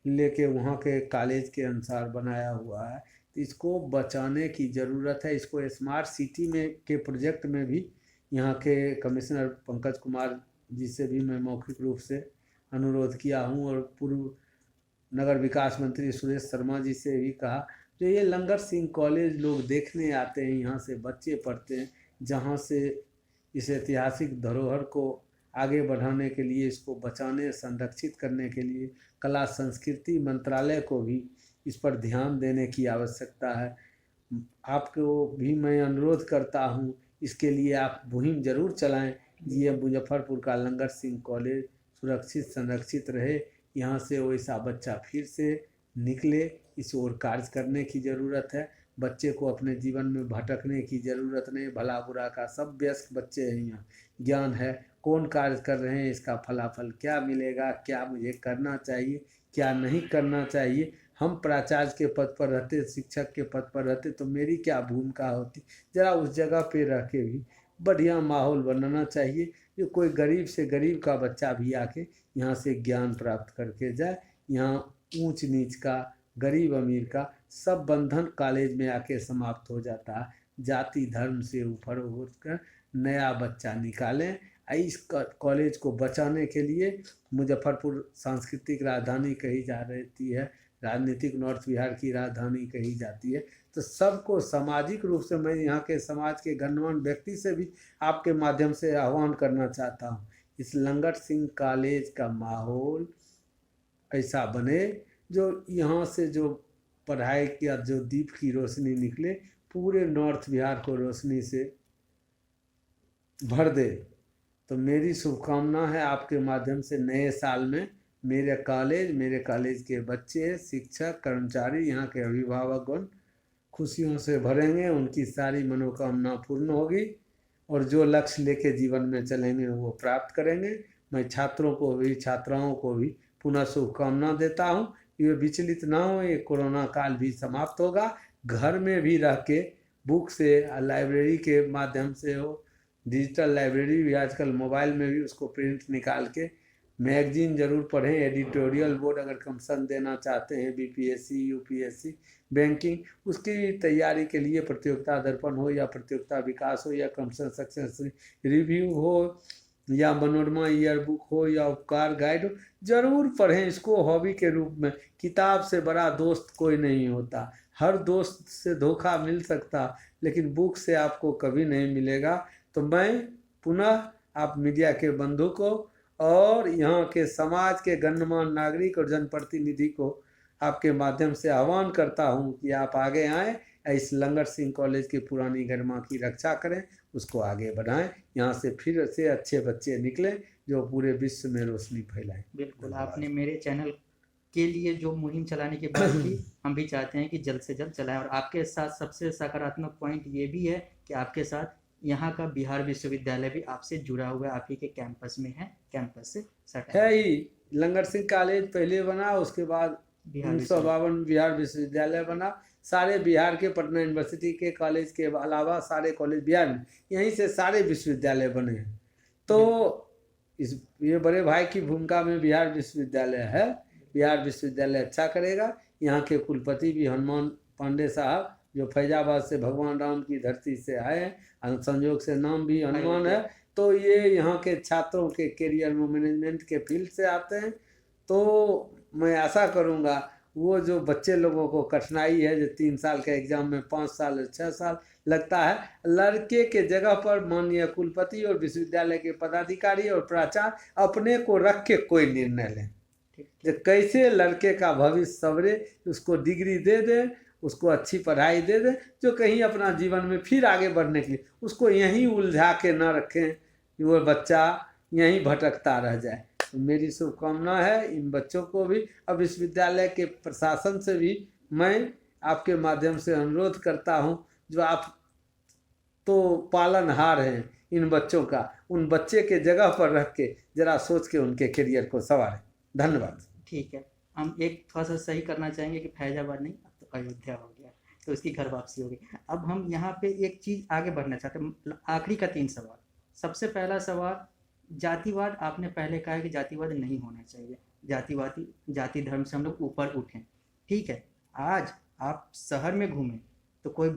लेके वहाँ के कॉलेज के अनुसार बनाया हुआ है। तो इसको बचाने की ज़रूरत है। इसको स्मार्ट सिटी में के प्रोजेक्ट में भी यहाँ के कमिश्नर पंकज कुमार जी से भी मैं मौखिक रूप से अनुरोध किया हूँ और पूर्व नगर विकास मंत्री सुरेश शर्मा जी से भी कहा। जो ये लंगर सिंह कॉलेज लोग देखने आते हैं, यहाँ से बच्चे पढ़ते हैं, जहाँ से इस ऐतिहासिक धरोहर को आगे बढ़ाने के लिए, इसको बचाने संरक्षित करने के लिए कला संस्कृति मंत्रालय को भी इस पर ध्यान देने की आवश्यकता है। आपको भी मैं अनुरोध करता हूँ, इसके लिए आप मुहिम जरूर चलाएं। ये मुजफ्फरपुर का लंगर सिंह कॉलेज सुरक्षित संरक्षित रहे, यहाँ से वैसा बच्चा फिर से निकले। इस ओर कार्य करने की ज़रूरत है। बच्चे को अपने जीवन में भटकने की ज़रूरत नहीं। भला बुरा का सब व्यस्त बच्चे हैं यहाँ। ज्ञान है, कौन कार्य कर रहे हैं, इसका फलाफल क्या मिलेगा, क्या मुझे करना चाहिए, क्या नहीं करना चाहिए, हम प्राचार्य के पद पर रहते, शिक्षक के पद पर रहते तो मेरी क्या भूमिका होती। ज़रा उस जगह पे रह के भी बढ़िया माहौल बनाना चाहिए, जो कोई गरीब से गरीब का बच्चा भी आके यहाँ से ज्ञान प्राप्त करके जाए। यहाँ ऊंच नीच का, गरीब अमीर का सब बंधन कॉलेज में आके समाप्त हो जाता है। जाति धर्म से ऊपर उठकर नया बच्चा निकालें। इस कॉलेज को बचाने के लिए मुजफ्फरपुर सांस्कृतिक राजधानी कही जा रहती है, राजनीतिक नॉर्थ बिहार की राजधानी कही जाती है। तो सबको सामाजिक रूप से मैं यहाँ के समाज के गणमान्य व्यक्ति से भी आपके माध्यम से आह्वान करना चाहता हूँ, इस लंगट सिंह कॉलेज का माहौल ऐसा बने जो यहाँ से जो पढ़ाई का जो दीप की रोशनी निकले, पूरे नॉर्थ बिहार को रोशनी से भर दे। तो मेरी शुभकामना है आपके माध्यम से नए साल में मेरे कॉलेज के बच्चे, शिक्षक, कर्मचारी, यहाँ के अभिभावकगण खुशियों से भरेंगे, उनकी सारी मनोकामना पूर्ण होगी और जो लक्ष्य लेके जीवन में चलेंगे वो प्राप्त करेंगे। मैं छात्रों को भी, छात्राओं को भी पुनः शुभकामना देता हूँ। ये विचलित ना हो, ये कोरोना काल भी समाप्त होगा। घर में भी रह के बुक से, लाइब्रेरी के माध्यम से हो, डिजिटल लाइब्रेरी भी आजकल मोबाइल में भी उसको प्रिंट निकाल के मैगजीन जरूर पढ़ें। एडिटोरियल बोर्ड अगर कमीशन देना चाहते हैं, बीपीएससी, यूपीएससी, बैंकिंग, उसकी तैयारी के लिए प्रतियोगिता दर्पण हो या प्रतियोगिता विकास हो या कमीशन सक्सेस रिव्यू हो या मनोरमा ईयर बुक हो या उपकार गाइड हो, जरूर पढ़ें इसको हॉबी के रूप में। किताब से बड़ा दोस्त कोई नहीं होता। हर दोस्त से धोखा मिल सकता, लेकिन बुक से आपको कभी नहीं मिलेगा। तो मैं पुनः आप मीडिया के बंधु को और यहाँ के समाज के गणमान्य नागरिक और जनप्रतिनिधि को आपके माध्यम से आह्वान करता हूँ कि आप आगे आएँ, इस लंगट सिंह कॉलेज की पुरानी गरिमा की रक्षा करें, उसको आगे बढ़ाएं। यहाँ से फिर से अच्छे बच्चे निकलें जो पूरे विश्व में रोशनी फैलाएं। बिल्कुल, आपने मेरे चैनल के लिए जो मुहिम चलाने की बात की, हम भी चाहते हैं कि जल्द से जल्द चलाएं। और आपके साथ सबसे सकारात्मक पॉइंट ये भी है कि आपके साथ यहाँ का बिहार विश्वविद्यालय भी आपसे जुड़ा हुआ है, आप ही के कैंपस में है, कैंपस से सटा है ही। लंगट सिंह कॉलेज पहले बना, उसके बाद 1952 बिहार विश्वविद्यालय बना। सारे बिहार के पटना यूनिवर्सिटी के कॉलेज के अलावा सारे कॉलेज बिहार में, यहीं से सारे विश्वविद्यालय बने हैं। तो इस ये बड़े भाई की भूमिका में बिहार विश्वविद्यालय है। बिहार विश्वविद्यालय अच्छा करेगा। यहाँ के कुलपति भी हनुमान पांडे साहब, जो फैजाबाद से भगवान राम की धरती से आए हैं, संयोग से नाम भी हनुमान है। तो ये यहाँ के छात्रों के करियर में मैनेजमेंट के फील्ड से आते हैं। तो मैं आशा करूँगा वो जो बच्चे लोगों को कठिनाई है, जो 3 साल के एग्जाम में 5 साल 6 साल लगता है, लड़के के जगह पर माननीय कुलपति और विश्वविद्यालय के पदाधिकारी और प्राचार्य अपने को रख के कोई निर्णय लें, जो कैसे लड़के का भविष्य संवरे, उसको डिग्री दे दें, उसको अच्छी पढ़ाई दे दें, जो कहीं अपना जीवन में फिर आगे बढ़ने के लिए उसको यहीं उलझा के न रखें कि वो बच्चा यहीं भटकता रह जाए। तो मेरी शुभकामना है इन बच्चों को भी। अब विश्वविद्यालय के प्रशासन से भी मैं आपके माध्यम से अनुरोध करता हूँ, जो आप तो पालनहार हैं इन बच्चों का, उन बच्चे के जगह पर रख के जरा सोच के उनके करियर को संवारें। धन्यवाद। ठीक है, हम एक थोड़ा सा सही करना चाहेंगे कि फैजाबाद नहीं, अब तो अयोध्या हो गया, तो उसकी घर वापसी होगी। अब हम यहाँ पे एक चीज़ आगे बढ़ना चाहते हैं, आखिरी का 3 सवाल। सबसे पहला सवाल, जातिवाद, आपने पहले कहा कि जातिवाद नहीं होना चाहिए, जाति धर्म से हम लोग ऊपर उठें, ठीक है। आज आप शहर में घूमें तो कोई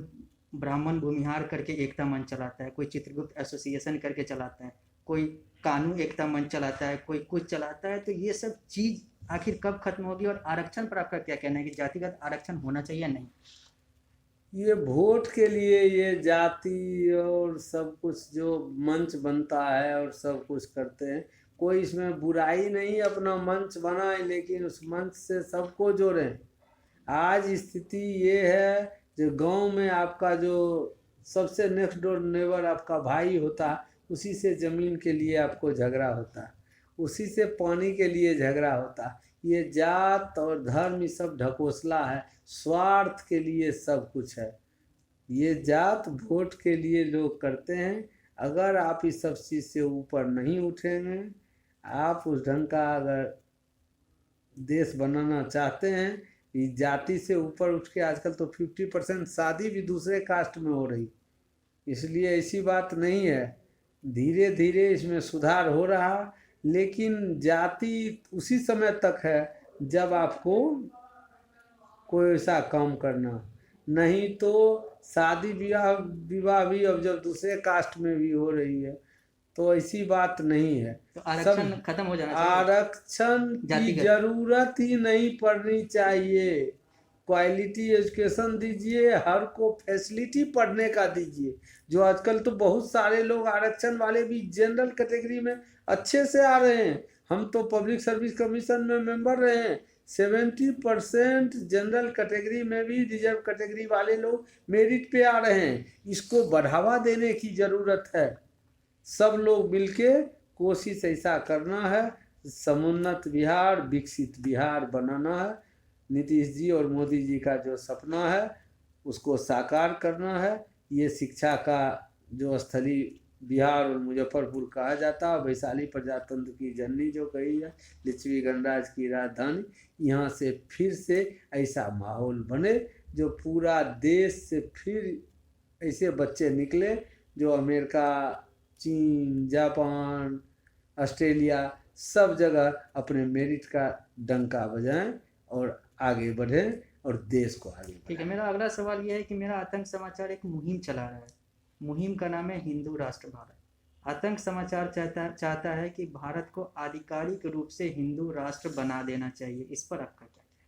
ब्राह्मण भूमिहार करके एकता मंच चलाता है, कोई चित्रगुप्त एसोसिएशन करके चलाता है, कोई कानून एकता मंच चलाता है, कोई कुछ चलाता है। तो ये सब चीज़ आखिर कब खत्म होगी? और आरक्षण पर आपका क्या कहना है कि जातिगत आरक्षण होना चाहिए या नहीं? ये वोट के लिए ये जाति और सब कुछ जो मंच बनता है और सब कुछ करते हैं, कोई इसमें बुराई नहीं, अपना मंच बनाए, लेकिन उस मंच से सबको जोड़ें। आज स्थिति ये है, जो गांव में आपका जो सबसे नेक्स्ट डोर नेबर आपका भाई होता है, उसी से ज़मीन के लिए आपको झगड़ा होता है, उसी से पानी के लिए झगड़ा होता है। ये जात और धर्म ये सब ढकोसला है, स्वार्थ के लिए सब कुछ है। ये जात वोट के लिए लोग करते हैं। अगर आप इस सब चीज़ से ऊपर नहीं उठेंगे, आप उस ढंग का अगर देश बनाना चाहते हैं, इस जाति से ऊपर उठ के आजकल तो 50% शादी भी दूसरे कास्ट में हो रही, इसलिए ऐसी बात नहीं है। धीरे धीरे इसमें सुधार हो रहा, लेकिन जाति उसी समय तक है जब आपको कोई ऐसा काम करना, नहीं तो शादी विवाह भी अब जब दूसरे कास्ट में भी हो रही है तो ऐसी बात नहीं है। तो आरक्षण खत्म हो जाना चाहिए। आरक्षण की जातिगत। जरूरत ही नहीं पड़नी चाहिए। क्वालिटी एजुकेशन दीजिए, हर को फैसिलिटी पढ़ने का दीजिए। जो आजकल तो बहुत सारे लोग आरक्षण वाले भी जनरल कैटेगरी में अच्छे से आ रहे हैं। हम तो पब्लिक सर्विस कमीशन में मेंबर रहे हैं, 70% जनरल कैटेगरी में भी रिजर्व कैटेगरी वाले लोग मेरिट पे आ रहे हैं। इसको बढ़ावा देने की ज़रूरत है। सब लोग मिलके कोशिश ऐसा करना है, समुन्नत बिहार, विकसित बिहार बनाना है। नीतीश जी और मोदी जी का जो सपना है उसको साकार करना है। ये शिक्षा का जो स्थली बिहार और मुजफ्फरपुर कहा जाता है, वैशाली प्रजातंत्र की जननी जो कही है, लिच्छवी गणराज की राजधानी, यहाँ से फिर से ऐसा माहौल बने जो पूरा देश से फिर ऐसे बच्चे निकले जो अमेरिका, चीन, जापान, ऑस्ट्रेलिया सब जगह अपने मेरिट का डंका बजाएं और आगे बढ़ें और देश को आगे बढ़ाएं। ठीक है, मेरा अगला सवाल यह है कि मेरा आतंक समाचार एक मुहिम चला रहा है। मुहिम का नाम है हिंदू राष्ट्र भारत। आतंक समाचार चाहता है कि भारत को आधिकारिक रूप से हिंदू राष्ट्र बना देना चाहिए। इस पर आपका क्या कहना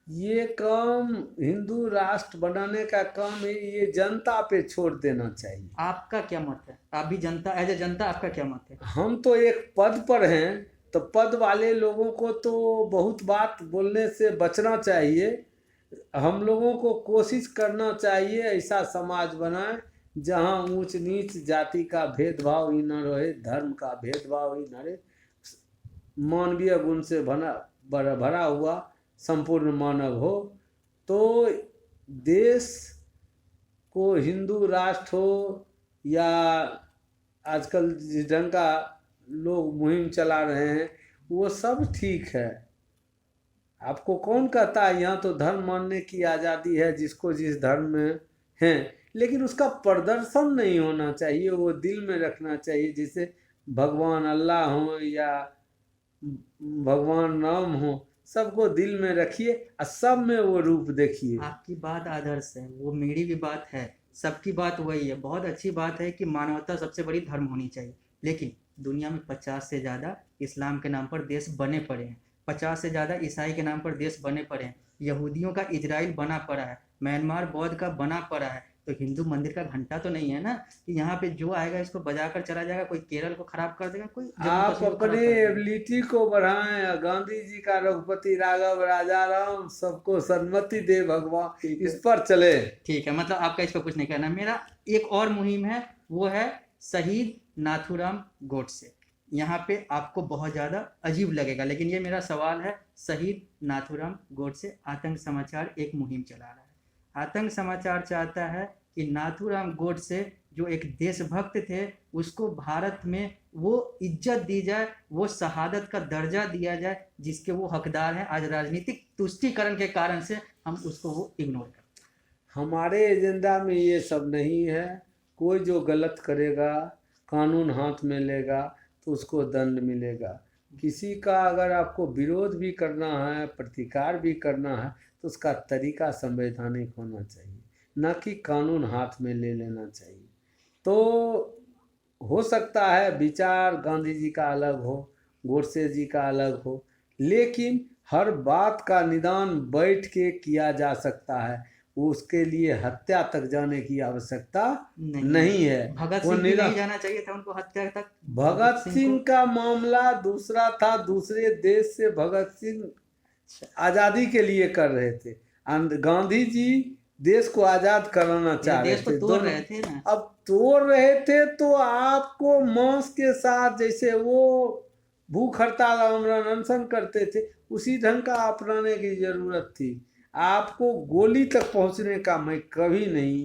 है? ये काम हिंदू राष्ट्र बनाने का काम है, ये जनता पे छोड़ देना चाहिए। आपका क्या मत है? आप भी जनता, एज ए जनता आपका क्या मत है? हम तो एक पद पर हैं, तो पद वाले लोगों को तो बहुत बात बोलने से बचना चाहिए। हम लोगों को कोशिश करना चाहिए ऐसा समाज बनाए जहाँ ऊंच नीच जाति का भेदभाव ही न रहे, धर्म का भेदभाव ही न रहे, मानवीय गुण से भरा हुआ संपूर्ण मानव हो। तो देश को हिंदू राष्ट्र हो या आजकल जिस ढंग का लोग मुहिम चला रहे हैं वो सब ठीक है। आपको कौन कहता है? यहाँ तो धर्म मानने की आज़ादी है जिसको जिस धर्म में है, लेकिन उसका प्रदर्शन नहीं होना चाहिए, वो दिल में रखना चाहिए। जैसे भगवान अल्लाह हो या भगवान राम हो, सबको दिल में रखिए और सब में वो रूप देखिए। आपकी बात आदर्श है, वो मेरी भी बात है, सबकी बात वही है। बहुत अच्छी बात है कि मानवता सबसे बड़ी धर्म होनी चाहिए, लेकिन दुनिया में 50 से ज़्यादा इस्लाम के नाम पर देश बने पड़े हैं, 50 से ज़्यादा ईसाई के नाम पर देश बने पड़े हैं, यहूदियों का इजराइल बना पड़ा है, म्यांमार बौद्ध का बना पड़ा है। तो हिंदू मंदिर का घंटा तो नहीं है ना कि यहाँ पे जो आएगा इसको बजाकर चला जाएगा, कोई केरल को खराब कर देगा, कोई जम्मू आप कश्मीर को खराब अपनी कर देगा। एबिलिटी को बढ़ाएं। गांधी जी का रघुपति राघव राजा राम, सबको सन्मति दे भगवान, ठीक है। इस पर चले। ठीक है, मतलब आपका इस पर कुछ नहीं कहना। मेरा एक और मुहिम है, वो है शहीद नाथूराम गोडसे। यहाँ पे आपको बहुत ज़्यादा अजीब लगेगा, लेकिन ये मेरा सवाल है। शहीद नाथूराम गोडसे आतंक समाचार एक मुहिम चला रहा है। आतंक समाचार चाहता है कि नाथूराम गोडसे जो एक देशभक्त थे उसको भारत में वो इज्जत दी जाए, वो शहादत का दर्जा दिया जाए जिसके वो हकदार हैं। आज राजनीतिक तुष्टीकरण के कारण से हम उसको वो इग्नोर करते हैं। हमारे एजेंडा में ये सब नहीं है। कोई जो गलत करेगा कानून हाथ में लेगा तो उसको दंड मिलेगा। किसी का अगर आपको विरोध भी करना है, प्रतिकार भी करना है, तो उसका तरीका संवैधानिक होना चाहिए, न कि कानून हाथ में ले लेना चाहिए। तो हो सकता है विचार गांधी जी का अलग हो, गोडसे जी का अलग हो, लेकिन हर बात का निदान बैठ के किया जा सकता है। उसके लिए हत्या तक जाने की आवश्यकता नहीं है। भगत वो सिंह भी निरा- नहीं जाना चाहिए था उनको हत्या तक। भगत सिंह को का मामला दूसरा था, दूसरे देश से भगत सिंह आज़ादी के लिए कर रहे थे। गांधी जी देश को आज़ाद कराना चाह रहे देश को थे, तोड़ रहे थे ना। अब तोड़ रहे थे तो आपको मांस के साथ, जैसे वो भूख हड़ताल आंदोलन अनशन करते थे, उसी ढंग का अपनाने की जरूरत थी। आपको गोली तक पहुंचने का मैं कभी नहीं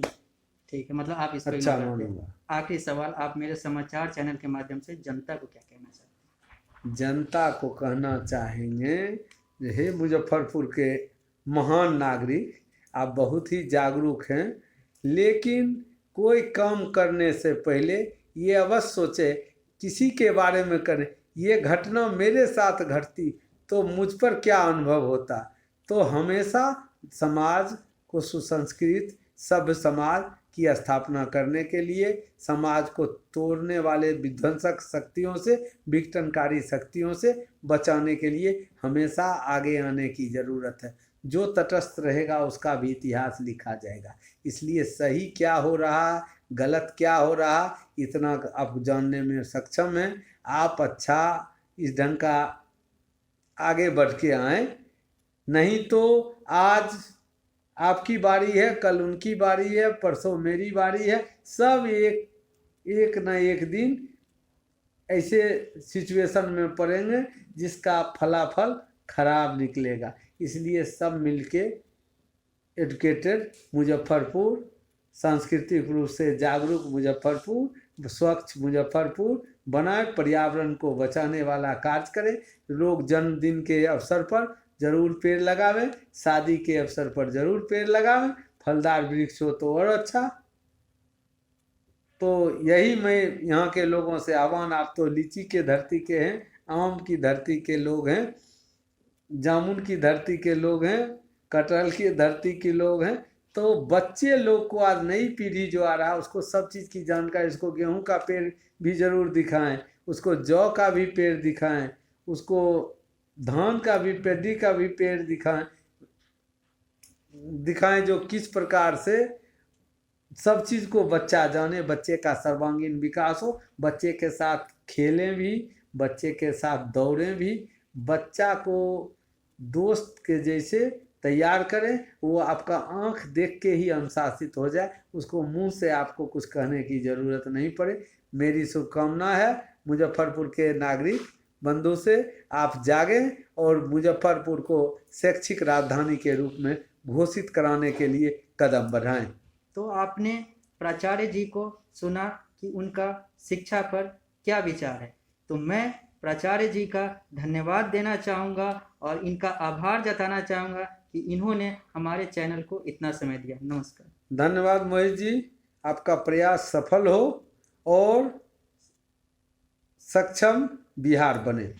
ठीक है, मतलब आप इस पर अच्छा इग्नोर करते हैं। मानूंगा। आखिरी सवाल, आप मेरे समाचार चैनल के माध्यम से जनता को क्या कहना चाहते हैं? जनता को कहना चाहेंगे, हे मुजफ्फरपुर के महान नागरिक, आप बहुत ही जागरूक हैं, लेकिन कोई काम करने से पहले ये अवश्य सोचे किसी के बारे में करें, ये घटना मेरे साथ घटती तो मुझ पर क्या अनुभव होता। तो हमेशा समाज को सुसंस्कृत सभ्य समाज की स्थापना करने के लिए, समाज को तोड़ने वाले विध्वंसक शक्तियों से, विघटनकारी शक्तियों से बचाने के लिए हमेशा आगे आने की ज़रूरत है। जो तटस्थ रहेगा उसका भी इतिहास लिखा जाएगा। इसलिए सही क्या हो रहा, गलत क्या हो रहा, इतना आप जानने में सक्षम हैं। आप अच्छा इस ढंग का आगे बढ़ के आएँ, नहीं तो आज आपकी बारी है, कल उनकी बारी है, परसों मेरी बारी है, सब एक न एक दिन ऐसे सिचुएशन में पड़ेंगे जिसका फलाफल खराब निकलेगा। इसलिए सब मिलके एजुकेटेड मुजफ्फरपुर, सांस्कृतिक रूप से जागरूक मुजफ्फरपुर, स्वच्छ मुजफ्फरपुर बनाए, पर्यावरण को बचाने वाला कार्य करें। लोग जन्मदिन के अवसर पर जरूर पेड़ लगावें, शादी के अवसर पर जरूर पेड़ लगावें, फलदार वृक्ष हो तो और अच्छा। तो यही मैं यहाँ के लोगों से आह्वान, आप तो लीची के धरती के हैं, आम की धरती के लोग हैं, जामुन की धरती के लोग हैं, कटहल की धरती के लोग हैं, तो बच्चे लोग को, आज नई पीढ़ी जो आ रहा है उसको सब चीज़ की जानकारी, उसको गेहूं का पेड़ भी जरूर दिखाएं, उसको जौ का भी पेड़ दिखाएं, उसको धान का भी, पेडी का भी पेड़ दिखाएं जो किस प्रकार से सब चीज़ को बच्चा जाने, बच्चे का सर्वांगीण विकास हो, बच्चे के साथ खेलें भी, बच्चे के साथ दौड़ें भी, बच्चा को दोस्त के जैसे तैयार करें, वो आपका आंख देख के ही अनुशासित हो जाए, उसको मुंह से आपको कुछ कहने की ज़रूरत नहीं पड़े। मेरी शुभकामना है मुजफ्फरपुर के नागरिक बंधु से, आप जागें और मुजफ्फरपुर को शैक्षिक राजधानी के रूप में घोषित कराने के लिए कदम बढ़ाएं। तो आपने प्राचार्य जी को सुना कि उनका शिक्षा पर क्या विचार है। तो मैं प्राचार्य जी का धन्यवाद देना चाहूँगा और इनका आभार जताना चाहूँगा कि इन्होंने हमारे चैनल को इतना समय दिया। नमस्कार। धन्यवाद मोहित जी, आपका प्रयास सफल हो और सक्षम बिहार बने।